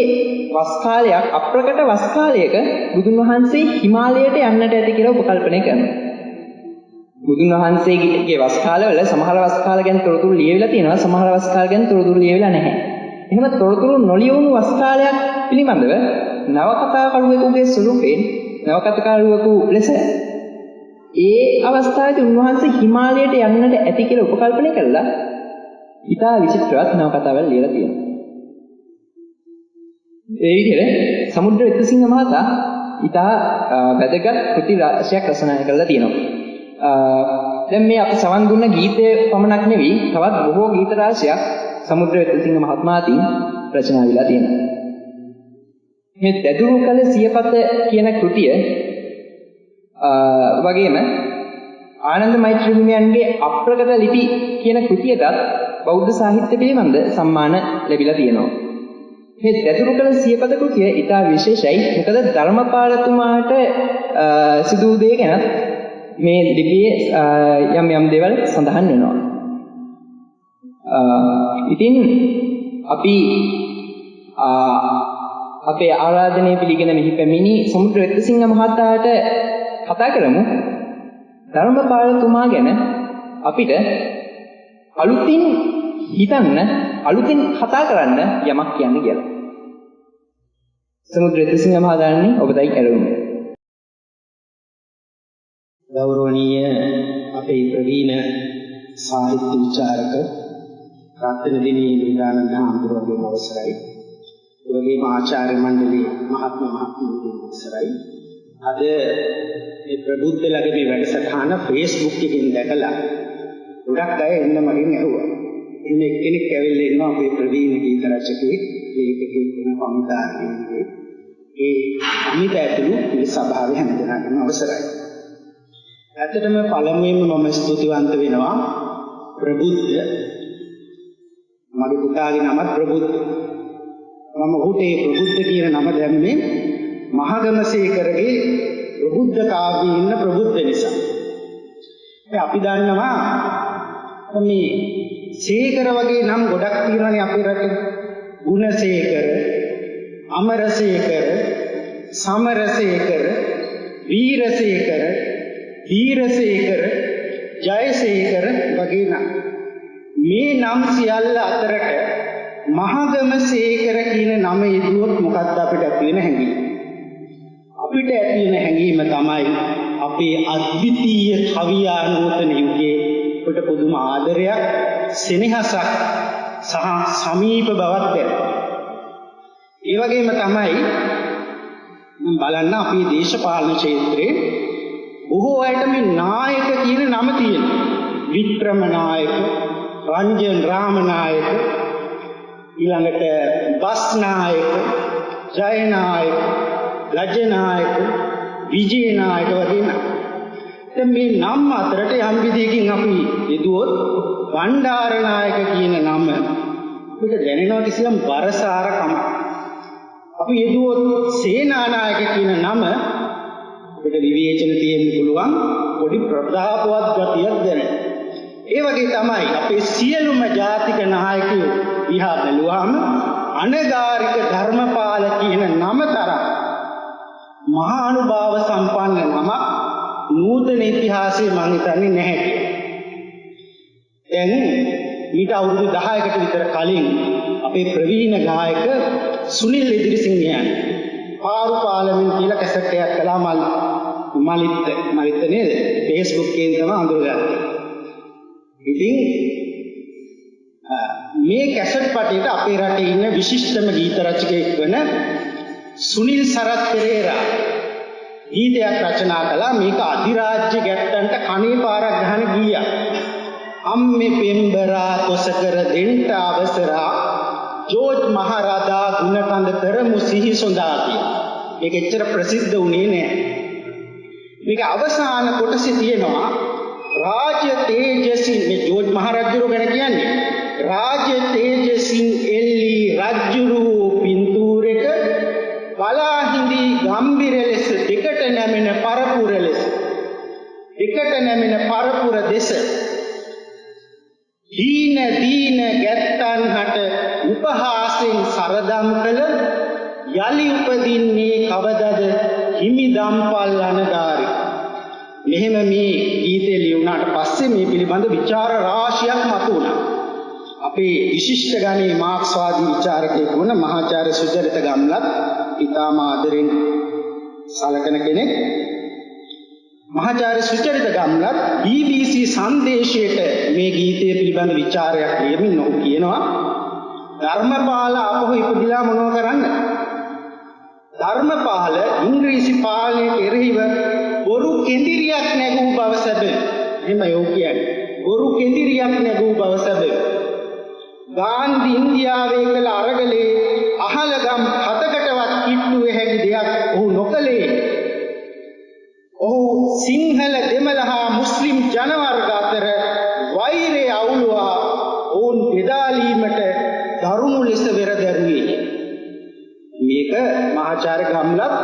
වස් කාලයක් අප්‍රකට වස් කාලයක බුදුන් වහන්සේ හිමාලයට යන්නට ඇති කියලා උපකල්පනය කරනවා. බුදුන් වහන්සේගේ වස් කාලවල සමහර වස් කාල ගැන තොරතුරු ලියවිලා තියෙනවා, සමහර වස් කාල ගැන තොරතුරු ලියවිලා නැහැ. එහෙම තොරතුරු නොලියවුණු වස් කාලයක් පිළිබඳව නවකතාකරුවෙකුගේ ස්වරූපයෙන් නවකතාකරුවෙකු ලෙස ඒ අවස්ථාවේදී උන්වහන්සේ හිමාලයට යන්නට ඇති කියලා උපකල්පනය කළා. ඉතා විචිත්‍රවත් නවකතාවල් ලියලා තියෙනවා. ඒ විදිහට සමුද්‍ර වෙත්තසිංහ මහතා ඉතා වැදගත් කෘති රාශියක් රචනා කරලා තියෙනවා. දැන් මේ අපි සවන් දුන්න ගීතය පමණක් නෙවෙයි තවත් බොහෝ ගීත රාශියක් සමුද්‍ර වෙත්තසිංහ මහත්මයාටින් රචනා වෙලා තියෙනවා. මේ දැදුරු කල සියපත කියන කෘතිය වගේම ආනන්ද මෛත්‍රී හිමියන්ගේ අප්‍රකට ලිපි කියන කෘතියටත් බෞද්ධ සාහිත්‍ය පිළිබඳ සම්මාන ලැබිලා තියෙනවා. මේ දැදුරු කල සියපත කෘතිය ඉතා විශේෂයි. මොකද ධර්මපාලතුමාට සිදු වූ දේ ගැන මේ ලිපියේ යම් දේවල් සඳහන් වෙනවා. ඉතින් අපි අපේ ආරාධනය පිළිගෙන මෙහි පැමිණි සමුද්‍ර වෙත්තසිංහ මහතාට කතා කරමු. ධර්මපාලතුමා ගැන අපිට අලුතින් හිතන්න, අලුතින් කතා කරන්න යමක් කියන්න කියලා. සමුද්‍ර වෙත්තසිංහ මහතාණනි ඔබටයි ඇරෙමු. ගෞරවනීය අපේ ප්‍රවීණ සාහිත්‍ය විචාරක රත්නදිනී නිදානන්ද හාමුදුරුවන්ගේ අවසරයි. ඒ වගේම ආචාර්ය මණ්ඩලයේ මහත්මයාගේ අවසරයි. අද මේ ප්‍රබුද්ධලගේ මේ වැඩසටහන Facebook එකකින් දැකලා ගොඩක් අය එන්න මගෙන් ඇහුවා. ඉතින් එක්කෙනෙක් ඇවිල්ලා ඉන්නවා අපේ ප්‍රවීණ ගීත රචකයෙක්, ලේඛකයෙක් වෙන පමිතාගේ. ඒ අමිත ඇතුළු මේ සභාවේ හැමදෙනාටම අවසරයි. ඇත්තටම පළමුවෙන්ම මම ස්තුතිවන්ත වෙනවා ප්‍රබුද්ධ මගේ පුතාගේ නම ප්‍රබුද්ධ. මම ඔහුට ඒ ප්‍රබුද්ධ කියන නම දැම්මේ මහගමසේකරගේ ප්‍රබුද්ධ කාව්‍යයේ ඉන්න ප්‍රබුද්ධ නිසා. අපි දන්නවා මේ සේකර වගේ නම් ගොඩක් තියෙනවානේ අපේ රටේ. ගුණසේකර, අමරසේකර, සමරසේකර, වීරසේකර, ධීරසේකර, ජයසේකර වගේ නම්. මේ නම් සියල්ල අතරට මහගමසේකර කියන නම යෙදුවොත් මොකක්ද අපිට ඇති වෙන හැඟීම? අපිට ඇති වෙන හැඟීම තමයි අපේ අද්විතීය කවියානූතන යුගයේ අපිට පුදුම ආදරයක්, සෙනෙහසක් සහ සමීප බවක් දැනෙනවා. ඒ වගේම තමයි බලන්න අපේ දේශපාලන ක්ෂේත්‍රයේ බොහෝ අයට මේ නායක කියන නම තියෙනවා. වික්‍රම නායක, රංජන් රාමනායක, ඊළඟට බස් නායක, ජය නායක, ගජ නායක, විජේ නායක වගේ නම්. දැන් මේ නම් අතරට යම් විදිහකින් අපි යෙදුවොත් බණ්ඩාර නායක කියන නම අපිට දැනෙනවා කිසියම් බරසාරකමක්. අපි යෙදුවොත් සේනානායක කියන නම අපිට විවේචන තියෙන්න පුළුවන් පොඩි ප්‍රතාපවත් ගතියක් දැනෙනවා. ඒ වගේ තමයි අපේ සියලුම ජාතික නායකයෝ දිහා බැලුවාම අනගාരിക ධර්මපාල කියන නම තරම් මහානුභාව සම්පන්න නමක් නූතන ඉතිහාසයේ මම හිතන්නේ නැහැ කියලා. දැන් ඊට අවුරුදු 10කට විතර කලින් අපේ ප්‍රවීණ ගායක සුනිල් ඉදිරිසිංහයන් පාරු පාලමින් කියලා කැසට් එකක් කළා මලිත් නේද? Facebook එකෙන් තමයි අඳුරගත්තේ. ඉතින් මේ කැසට් පටේට අපේ රටේ ඉන්න විශිෂ්ටම ගීත රචකයෙක් වන සුනිල් සරත් පෙරේරා ගීතයක් රචනා කළා. මේක අධිරාජ්‍ය ගැට්ටන්ට කණේ පාරක් ගහන ගීයක්. අම්මේ පෙම්බරා තොසකර දෙන්ට අවසරා ජෝර්ජ් මහරදා ගුණකඳ කරමු සිහි සොඳා කියලා. මේක එච්චර ප්‍රසිද්ධ වුණේ නෑ. මේක අවසාන කොටසේ තියෙනවා රාජ්‍ය තේජසින් මේ ජෝර්ජ් මහරජුරු ගැන කියන්නේ. රාජ්‍ය තේජසින් එල්ලි රජුරු පින්තූරෙක බලා හිඳි ගම්බිර ලෙස දෙකට නැමෙන පරපුර ලෙස දෙකට නැමෙන පරපුර දෙස දීන දීන ගැත්තන් හට උපහාසෙන් සරදම් කළ යලි උපදින්නේ කවදද හිමි දම්පල් අනගාරි. මෙහෙම මේ ගීතය ලියුණාට පස්සේ මේ පිළිබඳ විචාර රාශියක් මතුවුණා. අපේ විශිෂ්ට ගණයේ මාක්ස්වාදී විචාරකයෙක් වුණ මහාචාර්ය සුචරිත ගම්ලත් ඉතාම ආදරෙන් සලකන කෙනෙක්. මහාචාර්ය සුචරිත ගම්ලත් BBC සංදේශයට මේ ගීතය පිළිබඳ විචාරයක් ලියමින් ඔහු කියනවා ධර්මපාල අපහු ඉපදිලා මොනව කරන්න? ධර්මපාල ඉංග්‍රීසි පාලනයට එරෙහිව බොරු කෙඳිරියක් නැගූ බව සැබෑ. එහෙම යෝ කියන්නේ. බොරු කෙඳිරියක් නැගූ බව සැබෑ. ගාන්ධි ඉන්දියාවේ කළ අරගලේ අහලගම් 7කටවත් කිට්ටුවේ හැකි දෙයක් ඔහු නොකළේ. ඔහු සිංහල දෙමළ හා මුස්ලිම් ජනවර්ග අතර වෛරය අවුලුවා ඔවුන් බෙදාලීමට දරුණු ලෙස වෙරදැරුවේ. මේක මහාචාර්ය ගම්ලත්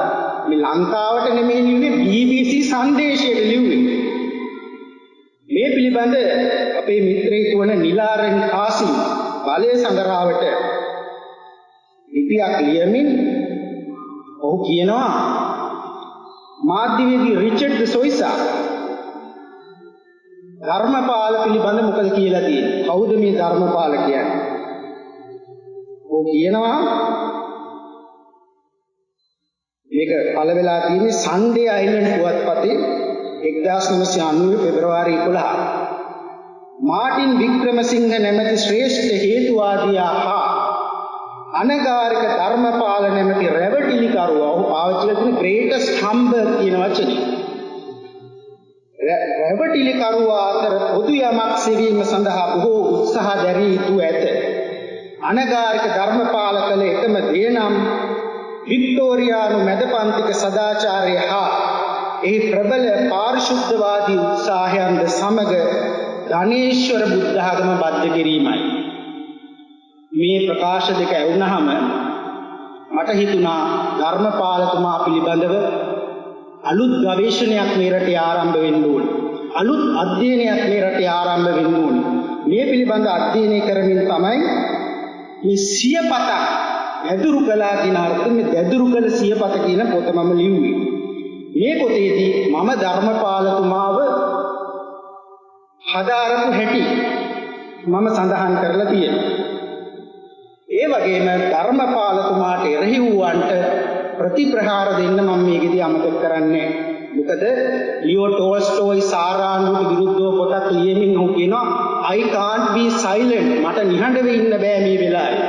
මේ ලංකාවට නෙමෙයි ලිව්වේ BBC සංදේශයට ලිව්වේ. මේ පිළිබඳ අපේ මිත්‍රයෙකු වන නිලාරන් කාසිම් බලය සංගරාවට ලිපියක් ලියමින් ඔහු කියනවා මාධ්‍යවේදී රිචඩ් සොයිසා ධර්මපාල පිළිබඳ මොකද කියලා තියෙන්නේ? කවුද මේ ධර්මපාල කියන්නේ? ඔහු කියනවා මේක පළ වෙලා තියෙන්නේ සන්ඩේ අයිලන්ඩ් පුවත්පතේ 1990 පෙබරවාරි 11. මාටින් වික්‍රමසිංහ නැමැති ශ්‍රේෂ්ඨ හේතුවාදියා හා අනගාരിക ධර්මපාල නැමැති රැවටිලිකරුවා ඔහු පාවිච්චි කරන ග්‍රේටස්ට් හම්බර් කියන වචනේ. රැවටිලිකරුවා අතර පොදු යමක් සෙවීම සඳහා බොහෝ උත්සාහ දැරිය යුතු ඇත. අනගාരിക ධර්මපාල කළ එකම දේ නම් වික්ටෝරියානු මැදපන්තික සදාචාරය හා එහි ප්‍රබල පාරිශුද්ධවාදී උත්සාහයන්ද සමග ධනේශ්වර බුද්ධ ආගම බද්ධ කිරීමයි. මේ ප්‍රකාශ දෙක ඇවුනහම මට හිතුණා ධර්මපාලතුමා පිළිබඳව අලුත් ගවේෂණයක් මේ රටේ ආරම්භ වෙන්න ඕනේ. අලුත් අධ්‍යයනයක් මේ රටේ ආරම්භ වෙන්න ඕනේ. මේ පිළිබඳ අධ්‍යයනය කරමින් තමයි මේ සියපත දැදුරු කළා කියන අර්ථයෙන් මේ දැදුරු කළ සියපත කියන පොත මම ලිව්වේ. මේ පොතේදී මම ධර්මපාලතුමාව හදාරපු හැටි මම සඳහන් කරලා තියෙනවා. ඒ වගේම ධර්මපාලතුමාට එරෙහි වූවන්ට ප්‍රතිප්‍රහාර දෙන්න මම මේකෙදී අමතක කරන්නේ නැහැ. මොකද ලියෝ ටෝල්ස්ටෝයි සාරාංශුට විරුද්ධව පොතක් ලියමින් ඔහු කියනවා I can't be silent. මට නිහඬව ඉන්න බෑ මේ වෙලාවේ.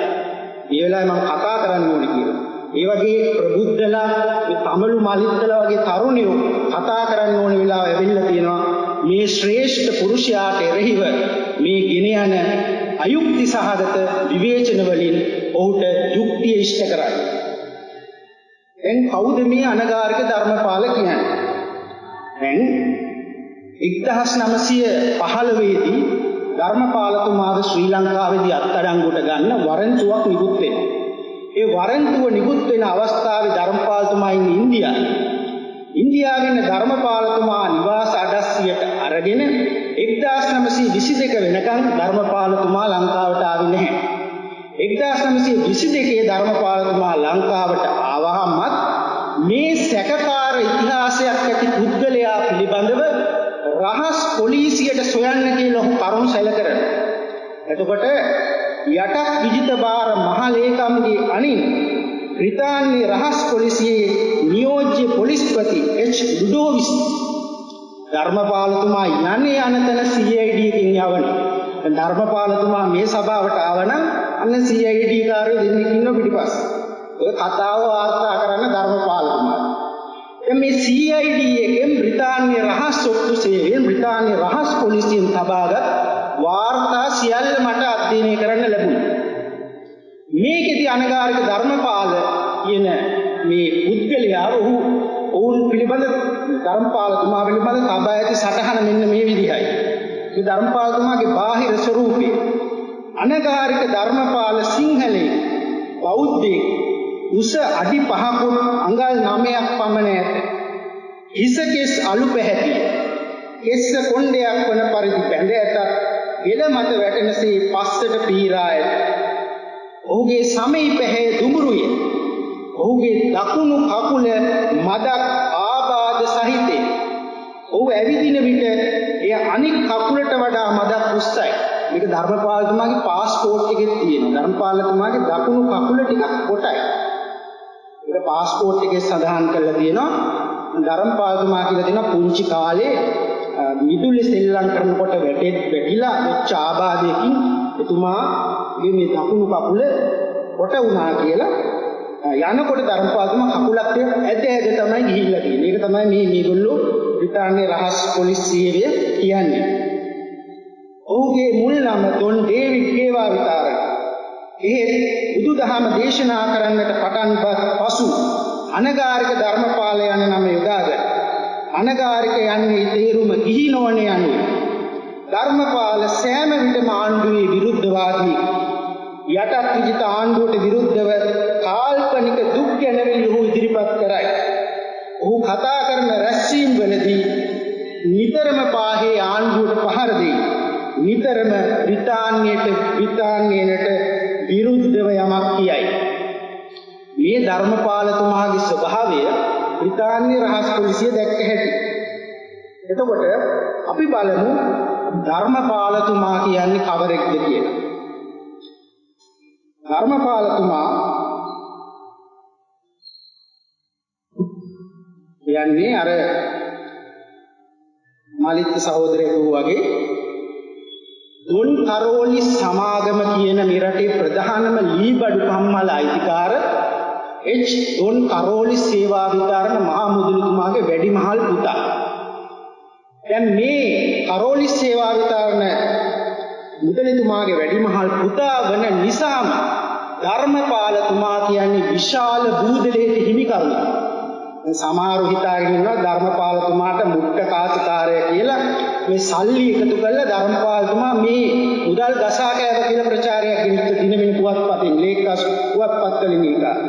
මේ වෙලාවේ මම කතා කරන්න ඕනේ කියලා. ඒ වගේ ප්‍රබුද්ධලා මේ තමලු මලිත්තලා වගේ තරුණයෝ කතා කරන්න ඕන වෙලාව ඇවිල්ලා තියෙනවා මේ ශ්‍රේෂ්ඨ පුරුෂයාට එරෙහිව මේ ගෙන යන අයුක්ති සහගත විවේචන වලින් ඔහුට යුක්තිය ඉෂ්ට කරන්නේ. දැන් කවුද මේ අනගාരിക ධර්මපාල කියන්නේ? දැන් 1915 දී ධර්මපාලතුමාව ශ්‍රී ලංකාවේදී අත්අඩංගුවට ගන්න වරන්තුවක් නිකුත් වෙනවා. ඒ වරන්තුව නිකුත් වෙන අවස්ථාවේ ධර්මපාලතුමා ඉන්නේ ඉන්දියාවේ ඉන්න ධර්මපාලතුමා නිවාස අඩස්සියට අරගෙන 1922 වෙනකන් ධර්මපාලතුමා ලංකාවට ආවේ නැහැ. 1922 ධර්මපාලතුමා ලංකාවට ආවහමත් මේ සැකකාර ඉතිහාසයක් ඇති පුද්ගලයා පිළිබඳව රහස් පොලිසියට සොයන්න කියලා ඔහු කරුණු සැලකරන. එතකොට යටත් විජිතබාර මහලේකම්ගේ අනින් බ්‍රිතාන්‍ය රහස් පොලිසියේ නියෝජ්‍ය පොලිස්පති එච් ඩුඩෝවිස් ධර්මපාලතුමා යන්නේ අනතන CID එකකින් යවන. ධර්මපාලතුමා මේ සභාවට ආවනම් අන්න CID කාර්යය දෙන්නෙක් ඉන්න පිටිපස්ස. ඔය කතාව වාර්තා කරන්න ධර්මපාලතුමා. මේ CID එකෙන් බ්‍රිතාන්‍ය රහස් ඔප්පු සේවයෙන් බ්‍රිතාන්‍ය රහස් පොලිසියෙන් තබාගත් වාර්තා සියල්ල මට අධ්‍යයනය කරන්න ලැබුණා. මේකෙදි අනගාരിക ධර්මපාල කියන මේ පුද්ගලයා ඔවුන් පිළිබඳ ධර්මපාලතුමා පිළිබඳ තබා ඇති සටහන මෙන්න මේ විදිහයි. මේ ධර්මපාලතුමාගේ බාහිර ස්වරූපය අනගාരിക ධර්මපාල සිංහලේ බෞද්ධයෙක් උස අඩි 5කුත් අඟල් 9ක් පමණ ඇත. හිසකෙස් අලු පැහැති. කෙස්ස කොණ්ඩයක් වන පරිදි බැඳ ඇතත් ගෙල මත වැටෙනසේ පස්සට පීරා ඇත. ඔහුගේ සමී පැහැ දුඹුරුය. ඔහුගේ දකුණු කකුල මදක් ආබාධ සහිතය. ඔහු ඇවිදින විට එය අනික් කකුලට වඩා මදක් උස්සයි. මේක ධර්මපාලතුමාගේ પાස්පෝර්ට් එකේ තියෙනවා. ධර්මපාලතුමාගේ දකුණු කකුල ටිකක් කොටයි. ඒක પાස්පෝර්ට් එකේ සඳහන් කරලා තියෙනවා. ධර්මපාලතුමා කියලා දෙනවා පුංචි කාලේ මිදුලේ සෙල්ලම් කරනකොට වැටිලා වෙච්ච ආබාධයකින් එතුමාගේ මේ දකුණු කකුල කොට වුණා කියලා යනකොට ධර්මපාලතුමා කකුලක් ඇද තමයි ගිහිල්ලා තියෙන්නේ. ඒක තමයි මේගොල්ලෝ බ්‍රිතාන්‍ය රහස් පොලිස් සේවය කියන්නේ. ඔහුගේ මුල් නම ඩොන් ඩේවිඩ් ගේවාවිතාරණ. එහෙත් බුදුදහම දේශනා කරන්නට පටන්පත් පසු අනගාരിക ධර්මපාල යන නම යොදාගත්. අනගාരിക යන්නේ තේරුම ගිහි නොවන යනුයි. ධර්මපාල සෑම විටම ආණ්ඩුවේ විරුද්ධවාදී යටත් විජිත ආණ්ඩුවට විරුද්ධව කාල්පනික දුක් ගැනවිලි ඔහු ඉදිරිපත් කරයි. ඔහු කතා කරන රැස්වීම් වලදී නිතරම පාහේ ආණ්ඩුවට පහර දෙයි. නිතරම බ්‍රිතාන්‍යයට විරුද්ධව යමක් කියයි. මේ ධර්මපාලතුමාගේ ස්වභාවය බ්‍රිතාන්‍ය රහස් පොලිසිය දැක්ක හැටි. එතකොට අපි බලමු ධර්මපාලතුමා කියන්නේ කවරෙක්ද කියලා. ධර්මපාලතුමා කියන්නේ අර මලිත් සහෝදරයෙකු වගේ දොන් කරෝලි සමාගම කියන මේ රටේ ප්‍රධානම ලීබඩු පම්මල අයිතිකාර එච් දොන් කරෝලි සේවා විතරණ මහා මුදලිතුමාගේ වැඩිමහල් පුතා. දැන් මේ කරෝලි සේවා විතරණ මුදලිතුමාගේ වැඩිමහල් පුතා වන නිසාම ධර්මපාලතුමා කියන්නේ විශාල බූදලයක හිමිකරුවෙක්. සමහරව හිතාගෙන ඉන්නවා ධර්මපාලතුමාට මුට්ට කාසිකාරය කියලා මේ සල්ලි එකතු කරලා ධර්මපාලතුමා මේ මුදල් ගසා කෑව කියලා ප්‍රචාරයක් ගෙනිච්ච දිනමින් පුවත්පතින් ලේඛස් පුවත්පත් වලින් එක.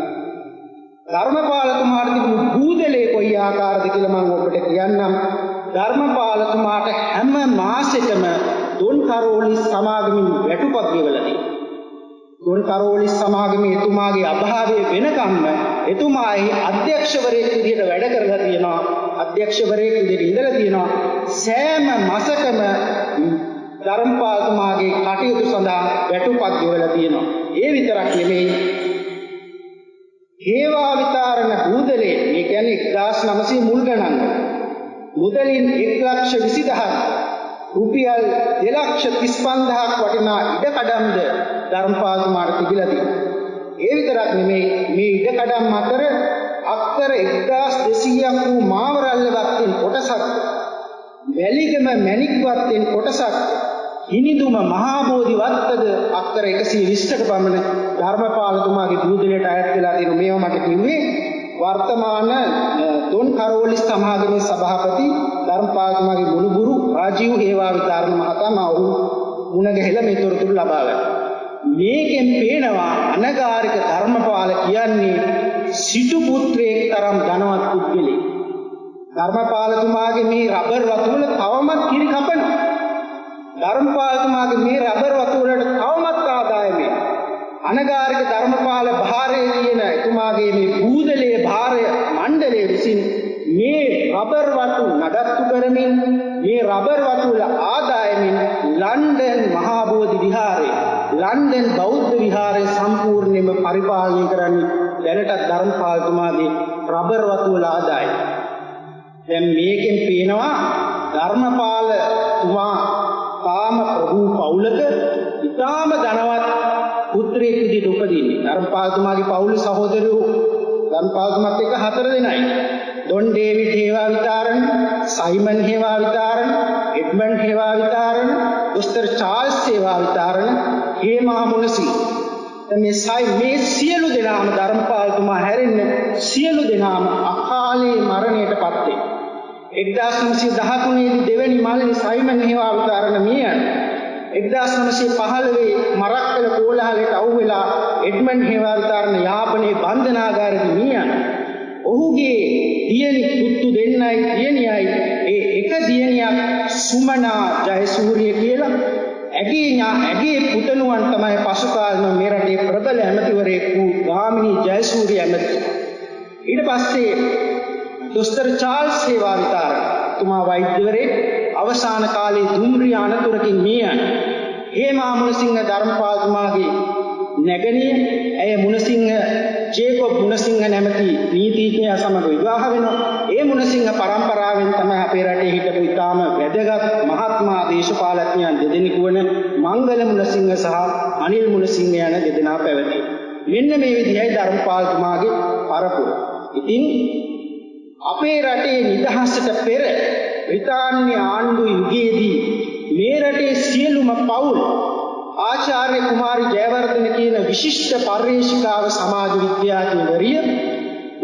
ධර්මපාලතුමාට තිබුණු බූදලේ කොයි ආකාරද කියලා මම ඔබට කියන්නම්. ධර්මපාලතුමාට හැම මාසෙකම දොන් කරෝලි සමාගමින් වැටුපක් ගෙවලා තියෙනවා. දොන් කරෝලි සමාගමේ එතුමාගේ අභාවයේ වෙනකම්ම එතුමායි අධ්‍යක්ෂවරයෙක් විදිහට වැඩ කරලා තියෙනවා. අධ්‍යක්ෂවරයෙක් විදිහට ඉඳලා තියෙනවා. සෑම මාසකම ධර්මපාලතුමාගේ කටයුතු සඳහා වැටුපක් ගෙවලා තියෙනවා. ඒ විතරක් නෙමෙයි. හේවා විතරණ බූදලේ මේ කියන්නේ 1900 මුල් ගණන් මුදලින් 1,20,000 රුපියල් 2,35,000ක් වටිනා ඉඩකඩම්ද ධර්මපාලතුමාට තිබිලා තියෙනවා. ඒ විතරක් නෙමෙයි මේ ඉඩකඩම් අතර අක්කර 1200ක් වූ මාවරල්ලවත්ෙන් කොටසක් වැලිගම මණික්වත්ෙන් කොටසක් හිනිදුම මහා බෝධි වත්තද අක්කර 120ක පමණ ධර්මපාලතුමාගේ දූදලයට අයත් වෙලා තියෙන මේවා මට කිව්වේ වර්තමාන දොන් කරෝලි සමාගමේ සභාපති ධර්මපාලතුමාගේ මුණුබුරු රාජීව් හේවා විතරණ මහතා මා ඔහු මුණ ගැහිලා මේ තොරතුරු ලබා ගන්නවා. මේකෙන් පේනවා අනගාരിക ධර්මපාල කියන්නේ සිටු පුත්‍රයෙක් තරම් ධනවත් පුද්ගලෙක්. ධර්මපාලතුමාගේ මේ රබර් වතු වල තවමත් කිරි කපනවා. ධර්මපාලතුමාගේ මේ රබර් වතු වලට තවමත් ආදායමයි. අනගාരിക ධර්මපාල භාරයේ තියෙන එතුමාගේ මේ බූදලේ භාරය මණ්ඩලයේ විසින් මේ රබර් වතු නඩත්තු කරමින් මේ රබර් වතු වල ආදායමින් ලන්ඩන් මහා බෝධි විහාරය ලන්ඩන් බෞද්ධ විහාරය සම්පූර්ණයෙන්ම පරිපාලනය කරන්නේ දැනටත් ධර්මපාලතුමාගේ රබර් වතු වල ආදායම. දැන් මේකෙන් පේනවා ධර්මපාලතුමා තාම ප්‍රභූ පවුලක ඉතාම ධනවත් පුත්‍රයෙක් විදිහට උපදින්නේ. ධර්මපාලතුමාගේ පවුල් සහෝදරයෝ ධර්මපාලතුමාත් එක්ක 4 දෙනයි. ඩොන් ඩේවිඩ් හේවා විතරණ, සයිමන් හේවා විතරණ, එඩ්මන්ඩ් හේවා විතරණ, දොස්තර චාල්ස් හේවා විතරණ, හේමා මුනසි. මේ සියලු දෙනාම ධර්මපාලතුමා හැරෙන්න සියලු දෙනාම අකාලේ මරණයටපත් වේ. 1913 දී දෙවැනි මල්ලි සයිමන් හේවා විතරණ මිය 1915 මරක්කල කෝලහලට අවු වෙලා එඩ්මන්ඩ් හේවා විතරණ යාපනයේ බන්ධනාගාරෙදී මිය ඔහුගේ දියණි පුතු දෙන්නයි දියණියයි ඒ එක දියණියක් සුමනා ජයසූරිය කියලා ඇගේ පුතණුවන් තමයි පසු කාලෙම මේ රටේ ප්‍රබල ඇමතිවරයෙක් වූ ගාමිණී ජයසූරිය ඇමති. ඊට පස්සේ දොස්තර චාල්ස් හේවා විතරණ තුමා වෛද්‍යවරයෙක් අවසාන කාලයේ දුම්රිය අනතුරකින් මිය යන. හේමා මුණසිංහ ධර්මපාලතුමාගේ නැගණිය ඇය මුණසිංහ ජේකොබ් මුණසිංහ නැමැති නීතිඥයා සමග විවාහ වෙනවා. ඒ මුණසිංහ පරම්පරාවෙන් තමයි අපේ රටේ හිටපු ඉතාම වැදගත් මහත්මා දේශපාලඥයන් දෙදෙනෙකු වන මංගල මුණසිංහ සහ අනිල් මුණසිංහ යන දෙදෙනා පැවතියි. මෙන්න මේ විදිහයි ධර්මපාලතුමාගේ පරපුර. ඉතින් අපේ රටේ නිදහසට පෙර බ්‍රිතාන්‍ය ආණ්ඩු යුගයේදී මේ රටේ සියලුම පවුල් ආචාර්ය කුමාරි ජයවර්ධන කියන විශිෂ්ට පර්යේෂිකාව සමාජ විද්‍යාඥවරිය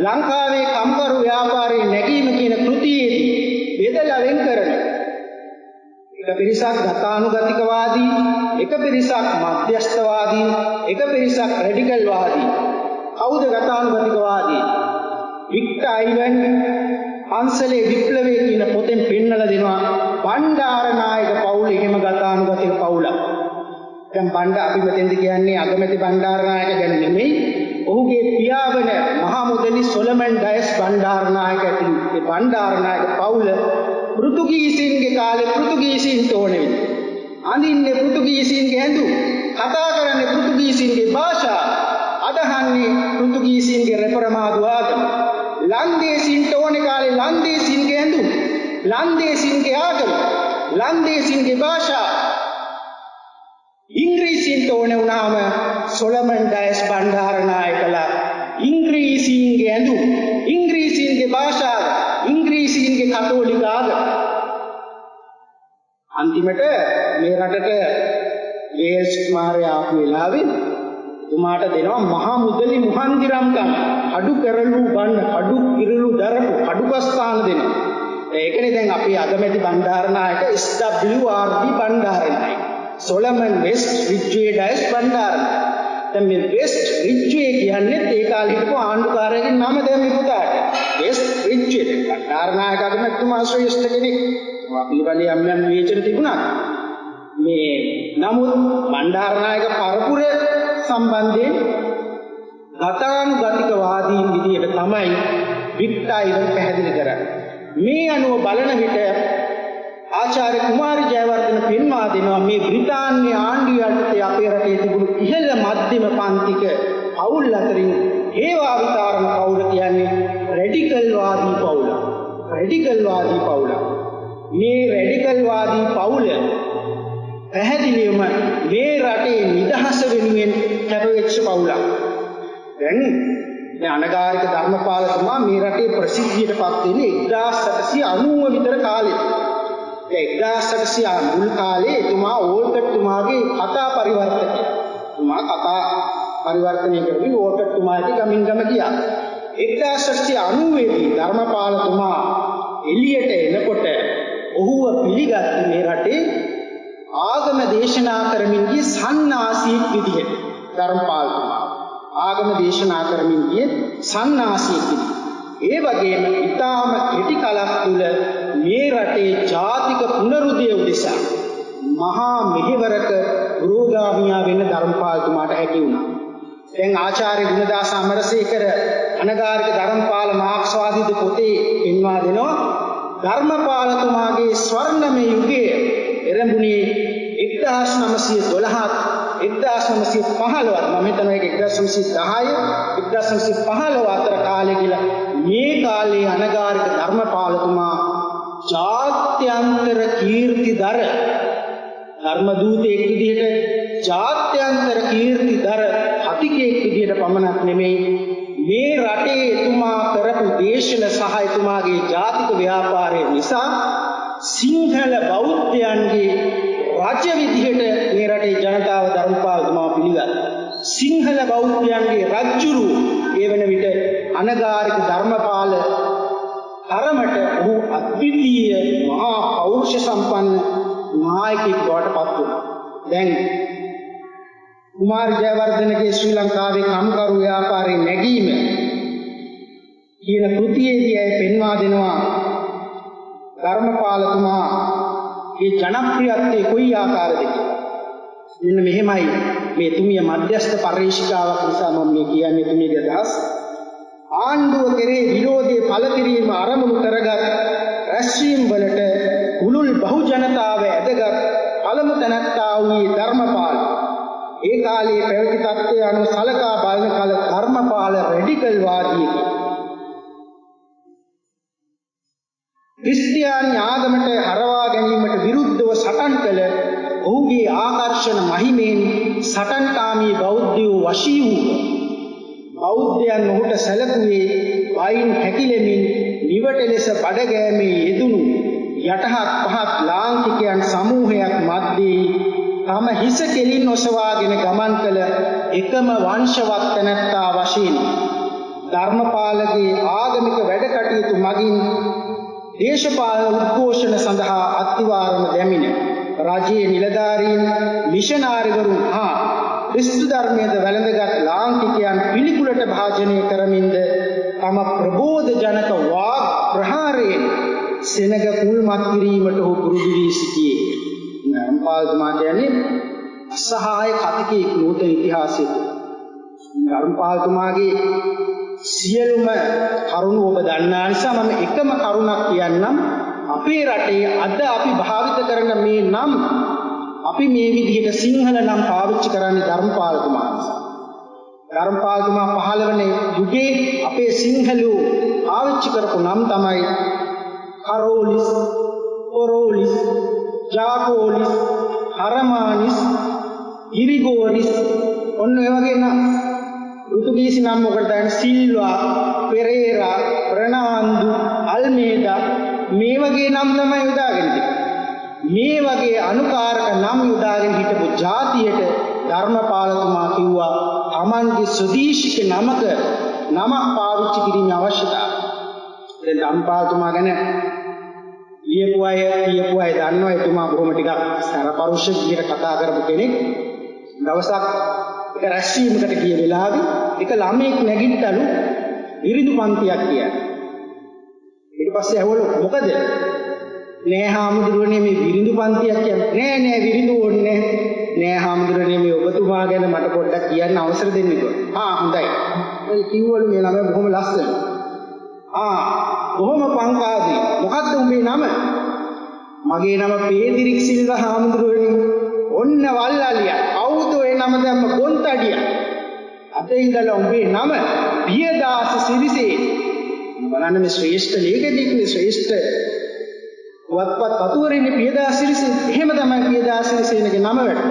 ලංකාවේ කම්කරු ව්‍යාපාරයේ නැගීම කියන කෘතියේදී බෙදලා වෙන් කරන එක පිරිසක් ගතානුගතිකවාදී, එක පිරිසක් මධ්‍යස්ථවාදී, එක පිරිසක් රැඩිකල්වාදී. කවුද ගතානුගතිකවාදී? වික්ටර් අයිවන් හංසලේ විප්ලවයේ කියන පොතෙන් පෙන්නලා දෙනවා බණ්ඩාරනායක පවුල එහෙම ගතානුගතික පවුලක්. දැන් අපි මෙතෙන්ද කියන්නේ අගමැති බණ්ඩාරනායක ගැන නෙමෙයි. ඔහුගේ පියා වන මහා මුදලි සොලමන් ඩයස් බණ්ඩාරනායක ඇතුළු ඒ බණ්ඩාරනායක පවුල පෘතුගීසීන්ගේ කාලේ පෘතුගීසීන්ට ඕනේ වෙන්නේ. අඳින්නේ පෘතුගීසීන්ගේ ඇඳුම්, කතා කරන්නේ පෘතුගීසීන්ගේ භාෂාව, අදහන්නේ පෘතුගීසීන්ගේ රෙපරමාදු ආගම. ලන්දේසීන්ට ඕනේ කාලේ ලන්දේසීන්ගේ ඇඳුම්, ලන්දේසීන්ගේ ආගම, ලන්දේසීන්ගේ භාෂාව. ඉංග්‍රීසීන්ට ඕනේ වුණාම සොලමන් ඩයස් බණ්ඩාරනායකලා ඉංග්‍රීසීන්ගේ ඇඳුම්, ඉංග්‍රීසීන්ගේ භාෂාව, ඉංග්‍රීසීන්ගේ කතෝලික ආගම. අන්තිමට මේ රටට වේල්ස් කුමාරයා ආපු වෙලාවේ තුමාට දෙනවා මහා මුදලි මුහන්දිරම්කම් අඩු කරලු බන්න අඩු කිරලු දරපු අඩුකස්ථාන දෙනවා. ඒකනේ දැන් අපේ අගමැති බණ්ඩාරනායක SWRD බණ්ඩාරනායක සොලමන් වෙස්ට් රිච්වේ ඩයස් බණ්ඩාරනායක. දැන් මේ වෙස්ට් රිච්වේ කියන්නේ ඒ කාලේ හිටපු ආණ්ඩුකාරයාගේ නම දැන් මේ පුතාට වෙස්ට් රිච්වේ බණ්ඩාරනායක අගමැතිතුමා ශ්‍රේෂ්ඨ කෙනෙක්. පිළිබඳව යම් යම් විචාර තිබුණා. මේ නමුත් බණ්ඩාරනායක පරපුර සම්බන්ධයෙන් ගතානුගතිකවාදීන් විදියට තමයි වික්ටර් අයිවන් පැහැදිලි කරන්නේ. මේ අනුව බලන විට ආචාර්ය කුමාරි ජයවර්ධන පෙන්වා දෙනවා මේ බ්‍රිතාන්‍ය ආණ්ඩුව යටතේ අපේ රටේ තිබුණු ඉහළ මධ්‍යම පන්තික පවුල් අතරින් හේවා විතරණ පවුල කියන්නේ රැඩිකල්වාදී පවුල. රැඩිකල්වාදී පවුල. මේ රැඩිකල්වාදී පවුල පැහැදිලිවම මේ රටේ නිදහස වෙනුවෙන් කැපවෙච්ච පවුලක්. දැන් මේ අනගාരിക ධර්මපාලතුමා මේ රටේ ප්‍රසිද්ධියටපත් වෙන්නේ 1790 විතර කාලෙක. ඒ 1790 මුල් කාලේ එතුමා ඕල්කට් තුමාගේ කතා පරිවර්තකය. තුමා කතා පරිවර්තනය කරපු ඕල්කට් තුමාට ගමින් ගම ගියා. 1790 දී ධර්මපාලතුමා එළියට එනකොට ඔහුව පිළිගත් මේ රටේ ආගම දේශනා කරමින් ගිය සන්නාසියෙක් විදිහට ධර්මපාලතුමා ආගම දේශනා කරමින් ගිය සන්නාසියෙක් විදිහට. ඒ වගේම ඊටාම කෙටි කලක් තුල මේ රටේ ජාතික පුනරුදය උදෙසා මහා මෙහෙවරක පුරෝගාමියා වෙන්න ධර්මපාලතුමාට හැකි වුණා. දැන් ආචාර්ය ගුණදාස අමරසේකර අනගාരിക ධර්මපාල මාක්ස්වාදීද පොතේ පෙන්වා දෙනවා ධර්මපාලතුමාගේ ස්වර්ණමය යුගයේ එරඹුණේ 1912 1915 මම හිතනවා ඒක 1910 1915 අතර කාලය කියලා. මේ කාලේ අනගාരിക ධර්මපාලතුමා ජාත්‍යන්තර කීර්තිදර ධර්ම දූතයෙක් විදිහට ජාත්‍යන්තර කීර්තිදර හතිකයෙක් විදිහට පමණක් නෙමෙයි මේ රටේ එතුමා කරපු දේශන සහ එතුමාගේ ජාතික ව්‍යාපාරය නිසා සිංහල බෞද්ධයන්ගේ රජ විදිහට මේ රටේ ජනතාව ධර්මපාලතුමා පිළිගත්තා. සිංහල බෞද්ධයන්ගේ රජුරු ඒ වෙන විට අනගාരിക ධර්මපාල තරමට ඔහු අද්විතීය මහා පෞරුෂ සම්පන්න නායකයෙක් බවට පත් වුණා. දැන් කුමාර ජයවර්ධනගේ ශ්‍රී ලංකාවේ කම්කරු ව්‍යාපාරයේ නැගීම කියන කෘතියේදී ඇය පෙන්වා දෙනවා ධර්මපාලතුමාගේ ජනප්‍රියත්වයේ කොයි ආකාරද කියලා. මෙන්න මෙහෙමයි මේ තුමිය මධ්‍යස්ථ පරිශීකාවක් නිසා මම මේ කියන්නේ තුමියගේ අදහස්. ආණ්ඩුව කෙරේ විරෝධයේ පළ කිරීම ආරමුණු කරගත් රැස්වීම් වලට උළුල් බහු ජනතාව ඇදගත් පළමු තැනැත්තා වූ ධර්මපාල. ඒ කාලයේ පැවති තත්ත්වය අනුව සලකා බලන කල ධර්මපාල රැඩිකල් වාදියෙකි. ක්‍රිස්තියානි ආගමට හරවා ගැනීමට විරුද්ධව සටන් කළ ඔහුගේ ආකර්ෂණ මහිමෙන් සටන්කාමී බෞද්ධයෝ වශී වූ බෞද්ධයන් ඔහුට සැලකුවේ වයින් හැකිලෙමින් නිවට ලෙස බඩගෑමේ යෙදුණු යටහත් පහත් ලාංකිකයන් සමූහයක් මැද්දේ තම හිස කෙලින් ඔසවාගෙන ගමන් කළ එකම වංශවත් තැනැත්තා වශයෙන් ධර්මපාලගේ ආගමික වැඩ කටයුතු මගින් දේශපාලන උද්ඝෝෂණ සඳහා අත්විවරණ දැමින රාජ්‍යීය නිලධාරීන් මිෂනාරිවරුන් හා ක්‍රිස්තු ධර්මයේද වැළඳගත් ලාංකිකයන් පිළිකුලට භාජනය කරමින්ද තම ප්‍රබෝධ ජනක වාග් ප්‍රහාරයෙන් සෙනග කුල්මත් කිරීමට ඔහු පුරුදු වී සිටියේ. ධර්මපාලතුමා කියන්නේ අසහාය කතිකෙක් නූතන ඉතිහාසයේ. ධර්මපාලතුමාගේ සියලුම කරුණු ඔබ දන්නා නිසා මම එකම කරුණක් කියන්නම්. අපේ රටේ අද අපි භාවිත කරන මේ නම් අපි මේ විදිහට සිංහල නම් පාවිච්චි කරන්නේ ධර්මපාලතුමා නිසා. ධර්මපාලතුමා 15 වෙනි යුගයේ අපේ සිංහලෝ පාවිච්චි කරපු නම් තමයි කරෝලිස්, ඔරෝලිස්, ජාකෝලිස්, හරමානිස්, ඉරිගෝරිස් ඔන්න ඔය වගේ නම් ෘතුගීසි නම් මොකටද සිල්වා, පෙරේරා, ප්‍රනාන්දු, අල්මේදා මේ වගේ නම් තමයි යොදාගෙන තිබෙන්නේ. මේ වගේ අනුකාරක නම් යොදාගෙන හිටපු ජාතියට ධර්මපාලතුමා කිව්වා තමන්ගේ ස්වදේශික නමක නමක් පාවිච්චි කිරීමේ අවශ්‍යතාවය. දැන් ධම්පාලතුමා ගැන කියපු අය දන්නවා එතුමා බොහොම ටිකක් සරපරුෂ විදිහට කතා කරපු කෙනෙක්. දවසක් එක රැස්වීමකට ගිය වෙලාවේ එක ළමයෙක් නැගිටලු විරිදු පන්තියක් කියන්නේ. ඊට පස්සේ ඇහුවලු මොකද? නෑ හාමුදුරනේ මේ විරිදු පන්තියක් කියන්නේ. නෑ විරිදු ඕනේ නෑ හාමුදුරනේ මේ ඔබතුමා ගැන මට පොඩ්ඩක් කියන්න අවසර දෙන්න කිව්වා. හොඳයි. ඒ කිව්වලු මේ ළමයා බොහොම ලස්සනයි. බොහොම පංකාදී. මොකද්ද උඹේ නම? මගේ නම පේදිරික් සිල්වා හාමුදුරනේ. ඔන්න වල්ලාලියා. කවුද ඒ නම දැම්ම ගොන්තඩියා. අද ඉඳලා උඹේ නම පියදාස සිරිසේ. බලන්න මේ ශ්‍රේෂ්ඨ ලේඛකයෙක් නේ ශ්‍රේෂ්ඨ වත්පත් කතුවරේනේ පියදාස සිරිසේ. එහෙම තමයි පියදාස සිරිසේනගේ නම වැඩ.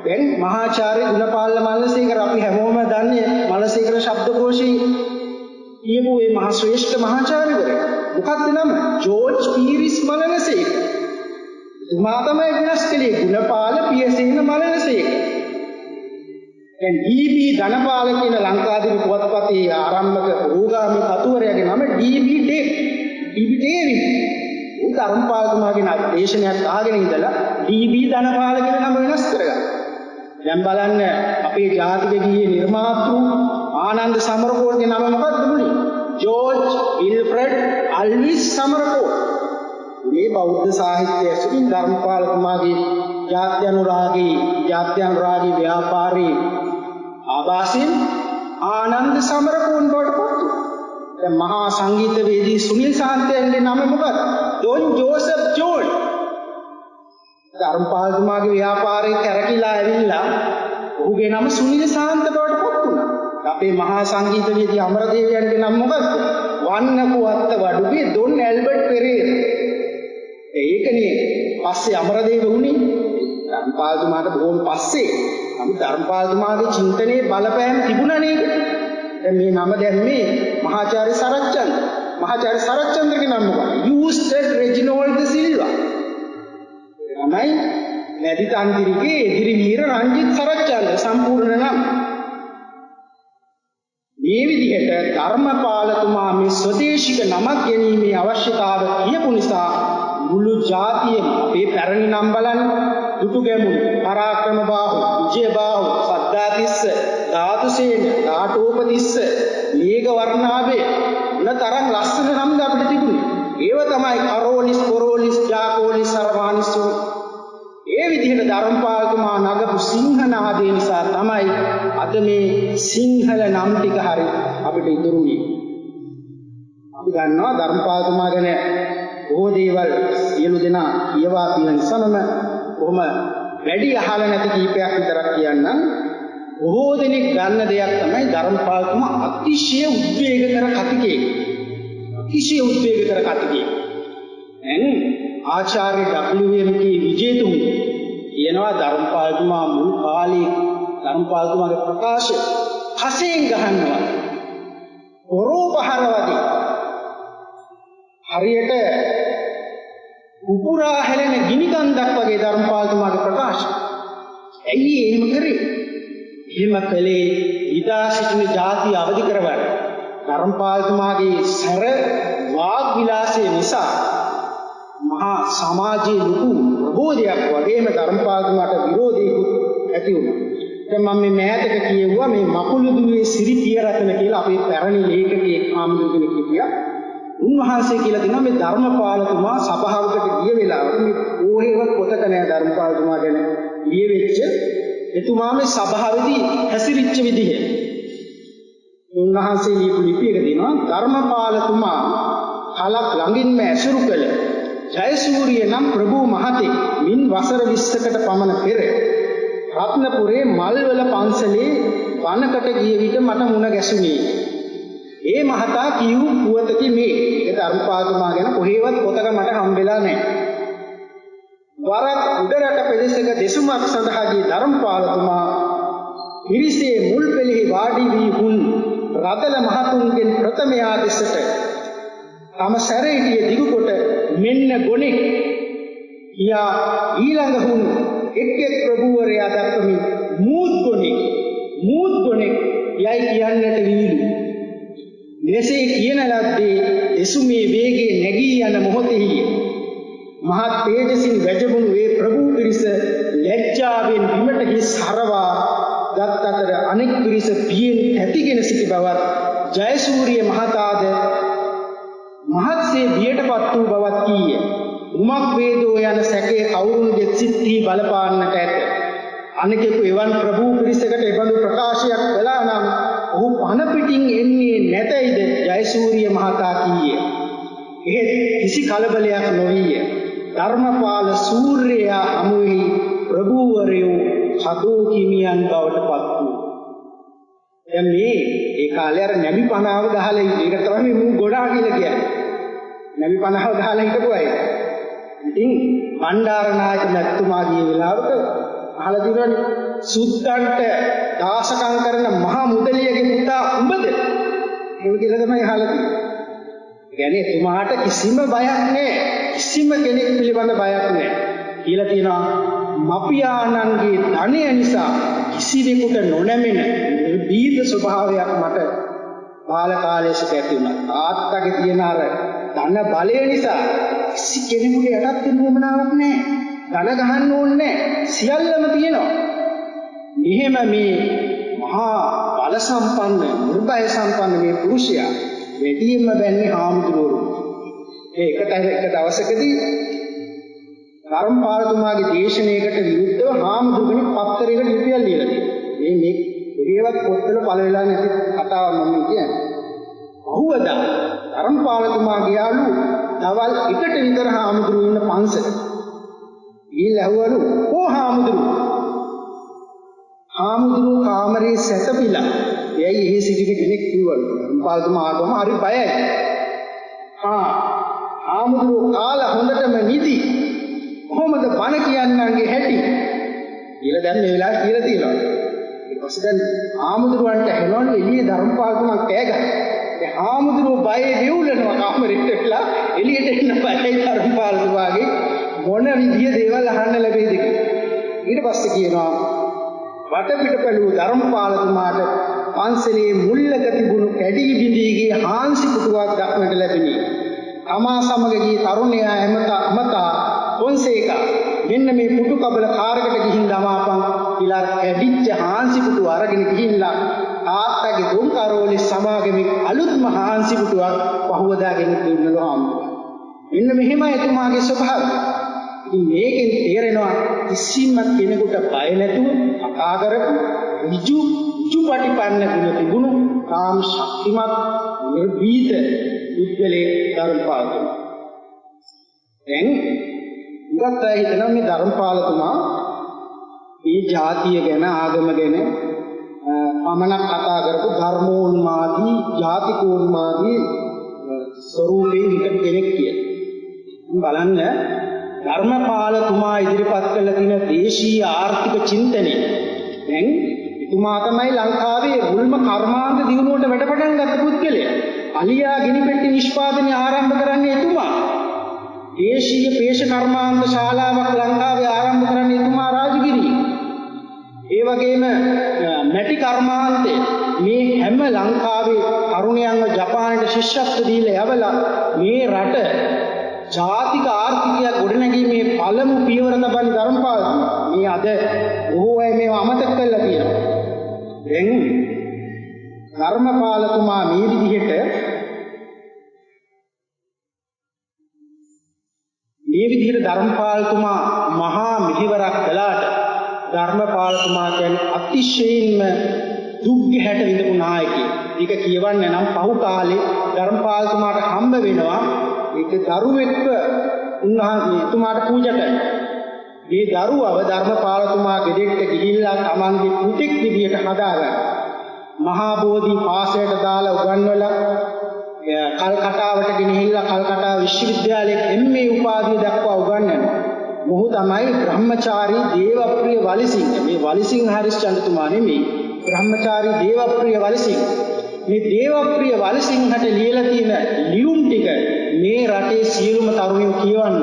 දැන් මහාචාර්ය ගුණපාල මල්ලසේකර අපි හැමෝම දන්නේ මල්ලසේකර ශබ්දකෝෂී කියපු මේ මහා ශ්‍රේෂ්ඨ මහාචාර්යවරයා. මොකක්ද නම? ජෝර්ජ් පීරිස් මල්ලසේකර. තුමා තමයි වෙනස් කළේ ගුණපාල පියසේන මල්ලසේකර. දැන් ඩී.බී. ධනපාල කියන ලංකාදීප පුවත්පතේ ආරම්භක රෝගාමී කතුවරයාගේ නම ඩී.බී. ඩේවිඩ්. ඒ ධර්මපාලතුමාගේ දේශනයක් අහගෙන ඉඳලා ඩී.බී. ධනපාල කියන නම වෙනස් කරගත්තා. දැන් බලන්න අපේ ජාතික ගීයේ නිර්මාතෘ ආනන්ද සමරකෝටගේ නම මොකක්ද මුලින්? George Wilfred Alwis සමරකෝට්. මේ බෞද්ධ සාහිත්‍යය ඇසුරින් ධර්මපාලතුමාගේ ජාත්‍යනුරාගී ව්‍යාපාරී ආభాසයෙන් ආනන්ද සමරකෝන් බවට පත් වුණා. දැන් මහා සංගීතවේදී සුනිල් සාන්තයන්ගේ නම මොකක්ද? ඩොන් ජෝසප් ජෝන්. ධර්මපාලතුමාගේ ව්‍යාපාරයේ කැරකිලා ඇවිල්ලා ඔහුගේ නම සුනිල් සාන්ත බවට පත් වුණා. අපේ මහා සංගීතවේදී අමරදේවයන්ගේ නම මොකක්ද? වන්නකුවත්ත වඩුවේ ඩොන් ඇල්බර්ට් පෙරේරා. ඒකනේ පස්සේ අමරදේව වුණේ. ධර්මපාලතුමාට බොහොම පස්සේ ධර්මපාලතුමාගේ චින්තනයේ බලපෑම තිබුණා නේද? දැන් මේ නම දැම්මේ මහාචාර්ය සරච්චන්ද්‍ර. මහාචාර්ය සරච්චන්ද්‍රගේ නම මොකක්ද? යූස්ටඩ් රෙජිනෝල්ඩ් සිල්වා. තමයි නැදි තන්තිරිගේ එදිරි වීර රංජිත් සරච්චන්ද්‍ර සම්පූර්ණ නම. මේ විදිහට ධර්මපාලතුමා මේ ස්වදේශික නමක් ගැනීමේ අවශ්‍යතාව කියපු නිසා මුළු ජාතියම අපේ පැරණි නම් බලන්න දුටුගැමුණු, පරාක්‍රමබාහු, විජයබාහු, සද්ධාතිස්ස, ධාතුසේන, ධාටෝපතිස්ස, මේඝවර්ණාභය මොනතරම් ලස්සන නම්ද අපිට තිබුණේ. ඒව තමයි කරෝලිස්, කොරෝලිස්, ජාකෝලිස්, සර්වානිස්. ඒ විදිහට ධර්මපාලතුමා නගපු සිංහනාදේ නිසා තමයි අද මේ සිංහල නම් ටික හරි අපිට ඉතුරුනේ. අපි දන්නවා ධර්මපාලතුමා ගැන බොහෝ දේවල් සියලු දෙනා කියවා තියෙන නිසාම කොහොම වැඩි අහලා නැති කීපයක් විතරක් කියන්නම්. බොහෝ දෙනෙක් ගන්න දෙයක් තමයි ධර්මපාලතුමා අතිශය උද්වේගකර කතිකයෙක්. අතිශය උද්වේගකර කතිකයෙක්. දැන් ආචාර්ය WMK විජේතුංග කියනවා ධර්මපාලතුමා මුල් කාලේ ධර්මපාලතුමාගේ ප්‍රකාශ හසෙන් ගහනවා. ඔරෝපහරවදී හරියට උපුරා හැලෙන ගිනි කන්දක් වගේ ධර්මපාලතුමාගේ ප්‍රකාශ. ඇයි එහෙම කරේ? එහෙම කළේ ඉදා සිටින ජාතිය අවදි කරවන්න. ධර්මපාලතුමාගේ සැර වාග් විලාසය නිසා මහා සමාජයේ ලොකු ප්‍රබෝධයක් වගේම ධර්මපාලතුමාට විරෝධීකුත් ඇති වුණා. දැන් මම මේ මෑතක කියෙව්වා මේ මකුළුදුවේ සිරි පියරතන කියලා අපේ පැරණි ලේඛකයෙක් ආම්දුගෙනෙක් හිටියා. උන්වහන්සේ කියලා දෙනවා මේ ධර්මපාලතුමා සභාවකට ගිය වෙලාවට මේ ඕහෙවත් පොතක නෑ ධර්මපාලතුමා ගැන ලියවෙච්ච. එතුමා මේ සභාවේදී හැසිරිච්ච විදිහ. උන්වහන්සේ ලියපු ලිපියක දෙනවා ධර්මපාලතුමා කලක් ළඟින්ම ඇසුරු කළ ජයසූරිය නම් ප්‍රභූ මහතෙක් මින් වසර 20කට පමණ පෙර රත්නපුරේ මල්වල පන්සලේ වනකට ගිය විට මට මුණ ගැසුණේ. ඒ මහතා කියු පුවතකි මේ. ඒ ධර්මපාලතුමා ගැන කොහේවත් පොතක මට හම්බෙලා නැහැ. වරක් උඩරට පෙදෙසක දෙසුමක් සඳහා ගිය ධර්මපාලතුමා පිරිසේ මුල් පෙළෙහි වාඩි වී හුන් රදල මහතුන්ගෙන් ප්‍රථමයා දෙසට තම සැරේටිය දිගු කොට මෙන්න ගොනෙක් කියා ඊළඟ හුන් එක් ප්‍රභූවරයා දක්වමින් මූත් ගොනෙක් යයි කියන්නට වීලු. මෙසේ කියන ලද්දේ එසුමේ වේගයේ නැගී යන මොහොතෙහි මහත් තේජසින් වැජඹුණු ඒ ප්‍රභූ පිරිස ලැජ්ජාවෙන් බිමට හිස් හරවා ගත් අතර අනෙක් පිරිස පියෙන් ඇතිගෙන සිටි බවත් ජයසූරිය මහතාද මහත්සේ බියටපත් වූ බවත් කීය. උමක් වේදෝ යන සැකයේ කවුරුන් දෙත් සිත්හි බලපාන්නට ඇත. අනෙකෙකු එවන් ප්‍රභූ පිරිසකට එබඳු ප්‍රකාශයක් කළා නම් ඔහු පන පිටින් එන්නේ නැතයිද ජයසූරිය මහතා කීය. එහෙත් කිසි කලබලයක් නොවිය. ධර්මපාල සූර්යයා හමුවෙහි ප්‍රභූවරයෝ හදෝ කිමියන් බවට පත් වූ. දැන් මේ ඒ කාලේ අර නැමි පනාව ගහලා ඉන්නේ. ඒක තමයි මූ ගොඩා කියලා කියන්නේ. නැමි පනාව ගහලා හිටපු අය. ඉතින් බණ්ඩාරනායක මැතිතුමා ගිය වෙලාවට අහලා දිනවනේ සුද්දන්ට දාසකම් කරන මහා මුදලියගේ පුතා උඹද? ඒක කියලා තමයි අහලා තියෙන්නේ. يعني එතුමාට කිසිම බයක් නැහැ. කිසිම කෙනෙක් පිළිබඳ බයක් නැහැ. කියලා තියෙනවා මපියාණන්ගේ ධනය නිසා කිසිවෙකුට නොනැමෙන නිර්භීත ස්වභාවයක් මට බාල කාලයේ සිට ඇති වුණා. තාත්තගේ තියෙන අර ධන බලය නිසා කිසි කෙනෙකුට යටත් වෙන්න උවමනාවක් නැහැ. ධන ගහන්න ඕනේ නැහැ. සියල්ලම තියෙනවා. මෙහෙම මේ මහා බල සම්පන්න නිර්භය සම්පන්න මේ පුරුෂයා වැඩියෙන්ම බැන්නේ හාමුදුරුවෝ. ඒක දවසකදී ධර්මපාලතුමාගේ දේශනාවකට විරුද්ධව හාමුදුරුවනේ පත්තරයකට ලිපියක් ලියලා තියෙනවා. මේ ඒවත් පොත්වල පළ වෙලා නැති කතාවක් මම කියන්නේ. බහුවදා ධර්මපාලතුමා ගියාලු දවල් 1ට විතර හාමුදුරුවෝ ඉන්න පන්සල. ගිහිල්ලා ඇහුවලු "ඕ හාමුදුරුවෝ හාමුදුරුවෝ කාමරේ සැතපීලා." එයයි එහෙ සිටින කෙනෙක් කිව්වලු. ධර්මපාලතුමා ආවම හරි බයයි. හාමුදුරුවෝ කාලා හොඳටම නිදි. කොහොමද බණ කියන්නන්ගේ හැටි කියලා දැන් මේ වෙලාවේ කියලා තියෙනවා. ඊට පස්සේ දැන් ආමුදුරවන්ට හෙනවලු එළියේ ධර්මපාලතුමා කෑ ගහනවා. දැන් ආමුදුරෝ බයේ වෙවුලනවා කාමරෙට වෙලා එළියට එන්න බයයි ධර්මපාලතුමාගේ මොන විදිය දේවල් අහන්න ලැබෙයිද කියලා. ඊට පස්සේ කියනවා වටපිට පැලූ ධර්මපාලතුමාට පන්සලේ මුල්ලක තිබුණු කැඩී බිඳී ගිය හාන්සි පුටුවක් දක්නට ලැබුණේ. තමා සමග ගිය තරුණයා අමතා පොන්සේකා මෙන්න මේ පුටු කබල කාරකට ගිහින් දමාපන් කියලා කැඩිච්ච හාන්සි පුටුව අරගෙන ගිහිල්ලා තාත්තගේ දුම්කරෝලි සමාගමේ අලුත්ම හාන්සි පුටුවක් පහුවදාගෙන දුන්නලු හාමුදුරුවෝ. මෙන්න මෙහෙමයි එතුමාගේ ස්වභාවය. ඉතින් මේකෙන් තේරෙනවා කිසිම කෙනෙකුට බය නැතුව කතා කරපු විජු පටිපන්න ගුණ තිබුණු කාම ශක්තිමත් නිර්භීත උද්දලේ ධර්මපාලතුමා. දැන් උගත් අය හිතනවා මේ ධර්මපාලතුමා මේ ජාතිය ගැන ආගම ගැන පමණක් කතා කරපු ධර්මෝන්මාදී ජාතිකෝන්මාදී ස්වරූපේ හිටපු කෙනෙක් කියලා. බලන්න ධර්මපාලතුමා ඉදිරිපත් කළ තියෙන දේශීය ආර්ථික චින්තනය. දැන් එතුමා තමයි ලංකාවේ මුල්ම කර්මාන්ත දියුණුවට වැඩ පටන් ගත්ත පුද්ගලයා. අලියා ගිනිපෙට්ටි නිෂ්පාදනය ආරම්භ කරන්නේ එතුමා. දේශීය පේෂ කර්මාන්ත ශාලාවක් ලංකාවේ ආරම්භ කරන්නේ එතුමා රාජගිරියේ. ඒ වගේම මැටි කර්මාන්තේ මේ හැම ලංකාවේ තරුණයන්ව ජපානයට ශිෂ්‍යත්ව දීලා යවලා මේ රට ජාතික ආර්ථිකය ගොඩනැගීමේ පළමු පියවර තබන්නේ ධර්මපාලතුමා. මේ අද බොහෝ අය මේව අමතක කරලා තියෙනවා. දැන් ධර්මපාලතුමා මේ විදිහට ධර්මපාලතුමා මහා මෙහෙවරක් කළාට ධර්මපාලතුමා කියන්නේ අතිශයින්ම දුක්ගැහැට විඳපු නායකයෙක්. ඒක කියවන්නේ නම් පහු කාලේ ධර්මපාලතුමාට හම්බ වෙනවා ඒක දරුවෙක්ව උන්වහන්සේ එතුමාට පූජා කරනවා. මේ දරුවව ධර්මපාලතුමා ගෙදෙට්ට ගිහිල්ලා තමන්ගේ පුතෙක් විදියට හදාගන්න. මහා බෝධි පාසලට දාලා උගන්වලා කල්කටාවට ගෙනහිල්ලා කල්කටා විශ්වවිද්‍යාලයේ MA උපාධිය දක්වා උගන්වනවා. මොහු තමයි බ්‍රහ්මචාරී දේවප්‍රිය වලිසිංහ. මේ වලිසිංහ හරිස්චන්ද්‍රතුමා නෙමෙයි. බ්‍රහ්මචාරී දේවප්‍රිය වලිසිංහ. මේ දේවප්‍රිය වලිසිංහට ලියලා තියෙන ලියුම් ටික මේ රටේ සියලුම තරුණයෝ කියවන්න.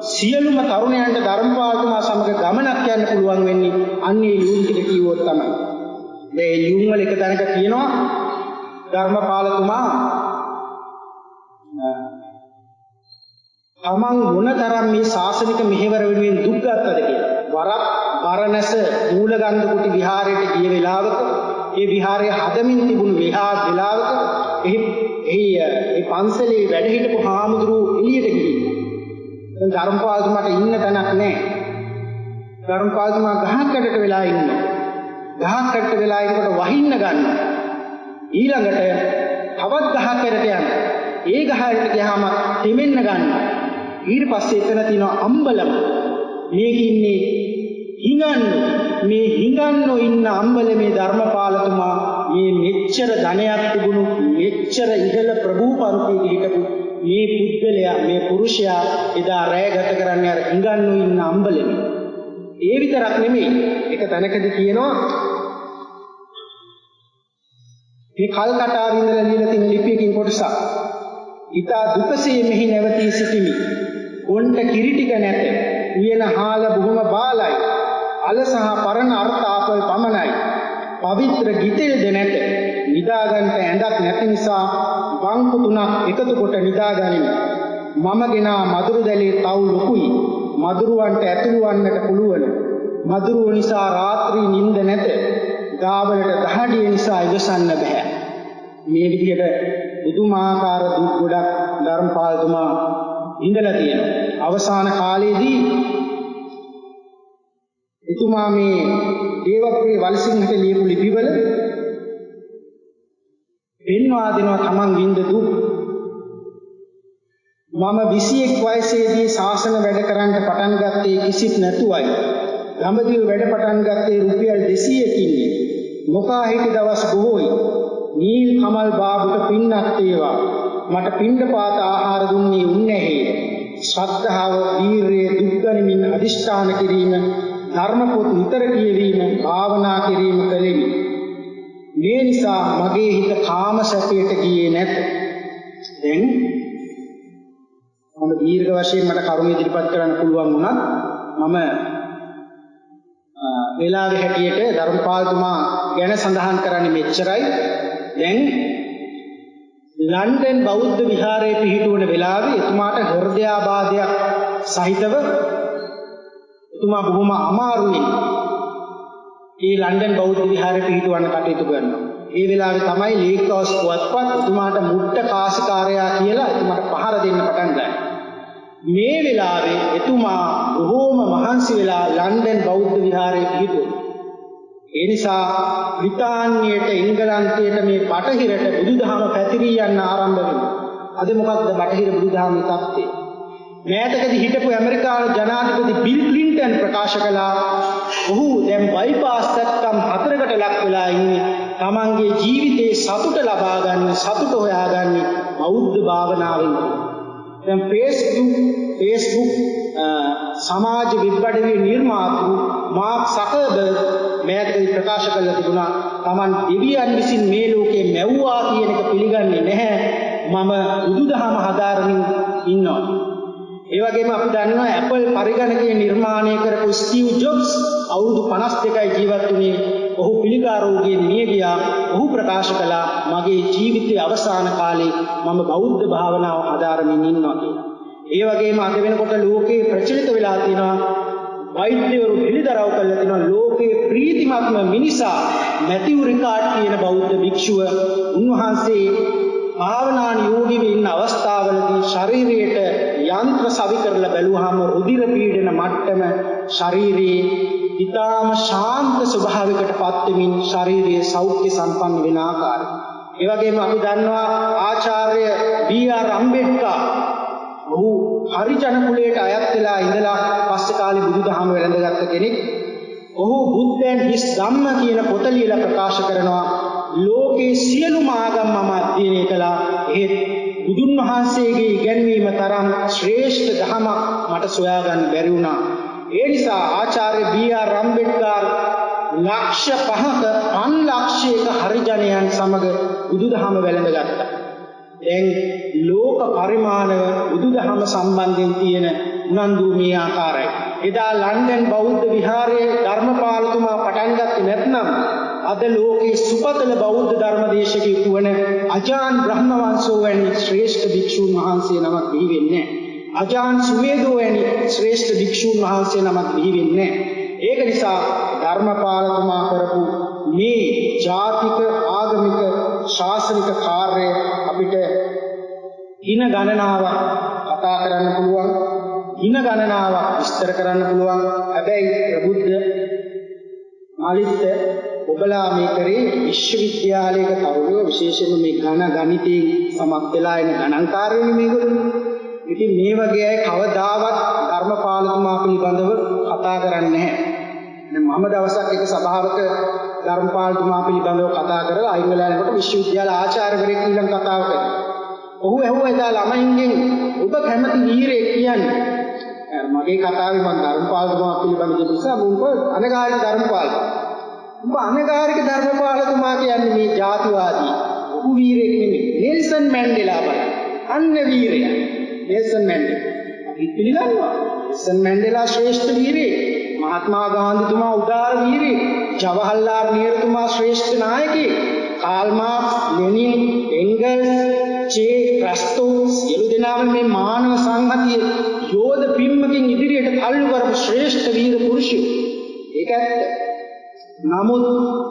සියලුම තරුණයන්ට ධර්මපාලතුමා සමග ගමනක් යන්න පුළුවන් වෙන්නේ අන්නේ ලියුම් ටික කිව්වොත් තමයි. මේ ලියුම් වල එක තැනක කියනවා ධර්මපාලතුමා තමන් මොනතරම් මේ ශාසනික මෙහෙවර වෙනුවෙන් දුක් ගත්තද කියලා. වරක් බරණැස මූලගන්ධ කුටි විහාරයට ගිය වෙලාවක ඒ විහාරය හදමින් තිබුණු වෙලාවක ඒ පන්සලේ වැඩ හිටපු හාමුදුරුවෝ එළියට ගිහින්. දැන් ධර්මපාලතුමාට ඉන්න තැනක් නැහැ. ධර්මපාලතුමා ගහකටට වෙලා ඉන්නවා. ගහකට වෙලා ඉන්නකොට වහින්න ගන්නවා. ඊළඟට තවත් ගහකට යනවා. ඒ ගහකට ගියාම තෙමෙන්න ගන්නවා. ඊට පස්සේ එතන තියෙනවා අම්බලම. මේක ඉන්නේ මේ හිඟන්නෝ ඉන්න අම්බලමේ ධර්මපාලතුමා මේ මෙච්චර ධනයක් තිබුණු මෙච්චර ඉහළ ප්‍රභූ පන්තියේ හිටපු මේ පුද්ගලයා මේ පුරුෂයා එදා රැය ගත කරන්නේ අර හිඟන්නෝ ඉන්න අම්බලමේ. ඒ විතරක් නෙමෙයි. එක තැනකදී කියනවා මේ කල්කටාවේ ඉඳලා ලියලා තියෙන ලිපියකින් කොටසක්. ඊතා දුකසේ මෙහි නැවතී සිටිමි. ඔන්ට කිරිටික නැත. උයන හාල බොහොම බාලයි. අලසහ පරණ අර්ථ ආපල් පමණයි. පවිත්‍ර ගිතෙල්ද නැත. නිදාගන්න ඇඳක් නැති නිසා වංකු තුනක් එකතු කොට නිදාගනිමි. මම ගෙනා මදුරු දැලේ තව් ලොකුයි. මදුරුවන්ට ඇතුළු වන්නට පුළුවන්. මදුරුව නිසා රාත්‍රී නිින්ද නැත. ගාවලට දහඩිය නිසා ඉවසන්න බෑ. මේ විදිහට පුදුමාකාර දුක් ගොඩක් ධර්මපාලතුමා ඉඳලා තියෙනවා. අවසාන කාලයේදී එතුමා මේ දේවපුරේ වලසිංහට ලියපු ලිපිවල පෙන්වා දෙනවා තමන් විඳ දුක්. මම 21 වයසේදී ශාසන වැඩ කරන්න පටන් ගත්තේ කිසිත් නැතුවයි. ගමදිව වැඩ පටන් ගත්තේ රුපියල් 200කින්. මොකා හිටි දවස් බොහෝයි. නීල් කමල් බාබුට පින්නක් වේවා. මට පින්ඩපාත ආහාර දුන්නේ උන්නැහි. ශ්‍රද්ධාව, වීරිය, දුක්ගනිමින් අදිෂ්ඨාන කිරීම, ධර්ම පොත් නිතර කියවීම, භාවනා කිරීම කළෙමි. මේ නිසා මගේ හිත කාම සැපයට ගියේ නැත. දැන් මම දීර්ඝ වශයෙන් මට කරුණ ඉදිරිපත් කරන්න පුළුවන් වුණත් මම වේලාවේ හැටියට ධර්මපාලතුමා ගැන සඳහන් කරන්නේ මෙච්චරයි. දැන් ලන්ඩන් බෞද්ධ විහාරයේ පිහිටුවන වෙලාවේ එතුමාට හෘදයාබාධයක් සහිතව එතුමා බොහොම අමාරුයි ඒ ලන්ඩන් බෞද්ධ විහාරයේ පිහිටුවන්න කටයුතු කරනවා. ඒ වෙලාවේ තමයි ලේක්හවුස් පුවත්පත් එතුමාට මුට්ට කාසිකාරයා කියලා එතුමාට පහර දෙන්න පටන් ගත්තා. මේ වෙලාවේ එතුමා බොහෝම මහන්සි වෙලා ලන්ඩන් බෞද්ධ විහාරයේ පිහිටුවා. ඒ නිසා බ්‍රිතාන්‍යයට එංගලන්තයට මේ බටහිරට බුදුදහම පැතිරී යන්න ආරම්භ වෙනවා. අද මොකක්ද බටහිර බුදුදහමේ තත්ත්වය? මෑතකදී හිටපු ඇමරිකානු ජනාධිපති බිල් ක්ලින්ටන් ප්‍රකාශ කළා ඔහු දැන් බයිපාස් තත්ත්වම් 4කට ලක් වෙලා ඉන්නේ. තමන්ගේ ජීවිතේ සතුට ලබා ගන්න, සතුට හොයාගන්නේ බෞද්ධ භාවනාවෙන්. දැන් Facebook සමාජ විපඩවේ නිර්මාතෘ මාර්ක් සකර්බර්ග් මෑතකදී ප්‍රකාශ කළා තිබුණා තමන් දෙවියන් විසින් මේ ලෝකේ මැව්වා කියන එක පිළිගන්නේ නැහැ. මම බුදුදහම හදාරමින් ඉන්නවා. ඒ වගේම අපි දන්නවා Apple පරිගණකය නිර්මාණය කරපු ස්ටීව් ජොබ්ස් අවුරුදු 52යි ජීවත් වුණේ. ඔහු පිළිකා රෝගයෙන් මිය ගියා. ඔහු ප්‍රකාශ කළා මගේ ජීවිතයේ අවසාන කාලේ මම බෞද්ධ භාවනාව හදාරමින් ඉන්නවා කියලා. ඒ වගේම අද වෙනකොට ලෝකේ ප්‍රචලිත වෙලා තියෙනවා වෛද්‍යවරු පිළිදරව් කරලා තියෙනවා ලෝකේ ප්‍රීතිමත්ම මිනිසා මැතිව් රිකාඩ් කියන බෞද්ධ භික්ෂුව. උන්වහන්සේ භාවනාන යෝගීව ඉන්න අවස්ථාවලදී ශරීරයට යන්ත්‍ර සවි කරලා බැලුවාම රුධිර පීඩන මට්ටම ශරීරයේ ඊටාම ශාන්ත ස්වභාවයකට පත් වෙමින් ශාරීරික සෞඛ්‍ය සම්පන්න වෙන ආකාරය. ඒ වගේම අපි දන්නවා ආචාර්ය බී.ආර්. අම්බෙඩ්කර් ඔහු හරිජන කුලයට අයත් වෙලා ඉඳලා පස්සේ කාලේ බුදුදහම වැළඳගත්ත කෙනෙක්. ඔහු බුද්ධයන් හිස් ධම්ම කියන පොත ලියලා ප්‍රකාශ කරනවා ලෝකේ සියලුම ආගම් මම අධ්‍යයනය කළා. ඒත් බුදුන් වහන්සේගේ ඉගැන්වීම තරම් ශ්‍රේෂ්ඨ ධමයක් මට සොයා ගන්න බැරි වුණා. ඒ නිසා ආචාර්ය බී.ආර්. අම්බෙඩ්කර් ලක්ෂ 5ක 5 ලක්ෂයක හරිජනයන් සමග බුදුදහම වැළඳගත්තා. දැන් ලෝක පරිමාණව බුදුදහම සම්බන්ධයෙන් තියෙන උනන්දු මේ ආකාරයි. එදා ලන්ඩන් බෞද්ධ විහාරයේ ධර්මපාලතුමා පටන් ගත්තේ නැත්නම් අද ලෝකේ සුපතල බෞද්ධ ධර්මදේශකයෙකු වන අජාන් බ්‍රහ්මවංශෝ වැනි ශ්‍රේෂ්ඨ භික්ෂුන් වහන්සේ නමක් බිහි වෙන්නේ නැහැ. අජාන් සුමේදෝ වැනි ශ්‍රේෂ්ඨ භික්ෂුන් වහන්සේ නමක් බිහි වෙන්නේ නැහැ. ඒක නිසා ධර්මපාලතුමා කරපු මේ ජාතික ආගමික ශාසනික කාර්යය අපිට දින ගණනාවක් කතා කරන්න පුළුවන්, දින ගණනාවක් විස්තර කරන්න පුළුවන්. හැබැයි ප්‍රබුද්ධ මාලිත් ඔබලා මේ කරේ විශ්වවිද්‍යාලයක තරුණයෝ විශේෂයෙන්ම මේ ගණිතයෙන් සමත් වෙලා ඉන්න ගණන්කාරයෝ මේගොල්ලෝ. ඉතින් මේ වගේ අය කවදාවත් ධර්මපාලතුමා පිළිබඳව කතා කරන්නේ නැහැ. මම දවසක් එක සභාවක ධර්මපාලතුමා පිළිබඳව කතා කරලා අයින් වෙලා යනකොට විශ්වවිද්‍යාල ආචාර්යවරයෙක් ඊළඟ කතාව කරා. ඔහු ඇහුවා එදා ළමයින්ගෙන් ඔබ කැමති වීරයෙක් කියන්නේ මගේ කතාවේ මම ධර්මපාලතුමා පිළිබඳ කියපු නිසා මම අනගාരിക ධර්මපාල. උඹ අනගාരിക ධර්මපාලතුමා කියන්නේ මේ ජාතිවාදී උපු වීරයෙක් නෙමෙයි. නෙල්සන් මැන්ඩෙලා බලන්න. අන්න වීරයා. Nelson Mandela. අපි පිළිගන්නවා. නෙල්සන් මැන්ඩෙලා ශ්‍රේෂ්ඨ වීරයෙක්. මහත්මා ගාන්ධිතුමා උදාර වීරයෙක්. ජවහර්ලාල් නෙහ්රුතුමා ශ්‍රේෂ්ඨ නායකයෙක්. කාල් මාක්ස්, ලෙනින්, එංගල්ස්, චේ, ක්‍රස්තෝ සියලු දෙනාම මේ මානව සංහතිය යෝධ පිම්මකින් ඉදිරියට තල්ලු කරපු ශ්‍රේෂ්ඨ වීර පුරුෂයෝ. ඒක ඇත්ත. නමුත්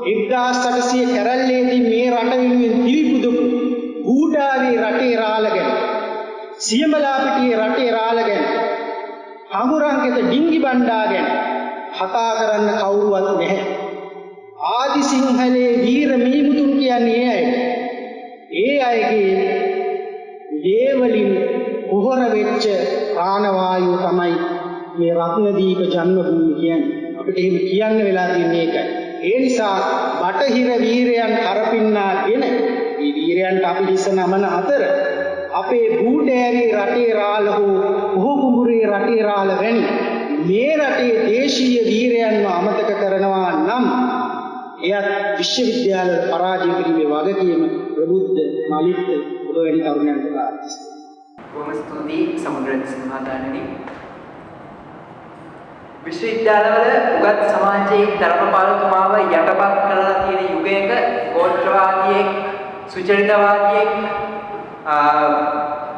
1800 කැරල්ලේදී මේ රට වෙනුවෙන් දිවිපුදපු ගූඩාවේ රටේ රාළගෙන, සියඹලාපිටියේ රටේ රාළගෙන, හඟුරන්ගෙත ඩිංගි බණ්ඩාගෙන කතා කරන්න කවුරුවත් නැහැ. ආදි සිංහලේ වීර මිනිමුතුන් කියන්නේ ඒ අයගේ දේවලින් පොහොර වෙච්ච ප්‍රාණවායුව තමයි මේ රත්නදීප ජන්මභූමිය කියන්නේ. අපිට එහෙම කියන්න වෙලා තියෙන්නේ ඒකයි. ඒ නිසා බටහිර වීරයන් කරපින්නාගෙන මේ වීරයන්ට අපි හිස නමන අතර අපේ බූඩෑගේ රටේ රාළ හෝ කොහොකුඹුරේ රටේ රාළ වැනි මේ රටේ දේශීය වීරයන්ව අමතක කරනවා නම් එයත් විශ්වවිද්‍යාල පරාජය කිරීමේ වගකීම ප්‍රබුද්ධ මලිත් ඔබ වැනි තරුණයන්ට ප්‍රාර්ථනා. බොහොම ස්තුතියි සමුද්‍රසිංහ මහතාණනි. විශ්වවිද්‍යාලවල උගත් සමාජයේ ධර්මපාලතුමාව යටපත් කරලා තියෙන යුගයක ගෝත්‍රවාදියෙක්, සුචරිතවාදියෙක්,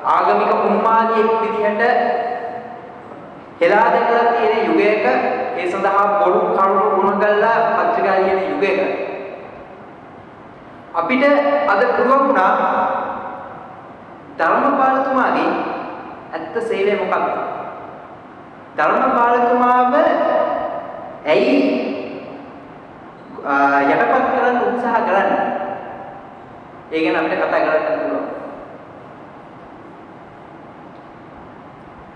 ආගමික උන්මාදියෙක් විදිහට හෙලා දැකලා තියෙන යුගයක ඒ සඳහා බොරු කරුණු ගුණ කළා පත්‍රිකා ලියන යුගයක අපිට අද පුළුවන් වුණා ධර්මපාලතුමාගේ ඇත්ත සේවය මොකක්ද? ධර්මපාලතුමාව ඇයි යටපත් කරන්න උත්සාහ කරන්නේ? ඒ ගැන අපිට කතා කරන්න පුළුවන්.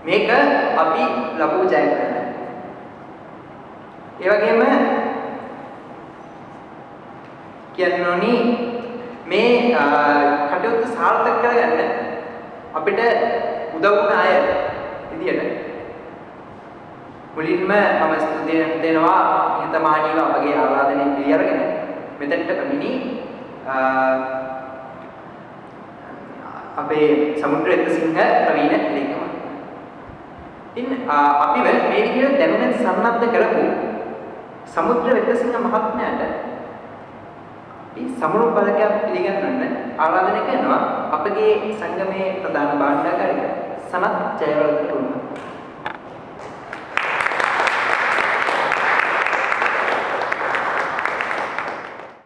මේක අපි ලබපු ජයග්‍රහණය. ඒ වගේම කියන්නෝනි මේ කටයුත්ත සාර්ථක කරගන්න අපිට උදව් වුණ අය විදියට මුලින්ම මම ස්තුතිය දෙනවා හිතමානීව අපගේ ආරාධනය පිළිඅරගෙන මෙතනට පැමිණි අපේ සමුද්‍ර එක්කසිංහ ප්‍රවීණ ලේකම්. ඉතින් අපිව මේ විදිහට දැනුමෙන් සම්බන්ධ කරපු සමුද්‍ර එක්කසිංහ මහත්මයාට අපි සමුරු බලකයක් පිළිගන්නන්න ආරාධනය කරනවා අපගේ සංගමේ ප්‍රධාන භාණ්ඩාගාරික සනත් ජයවර්ධන.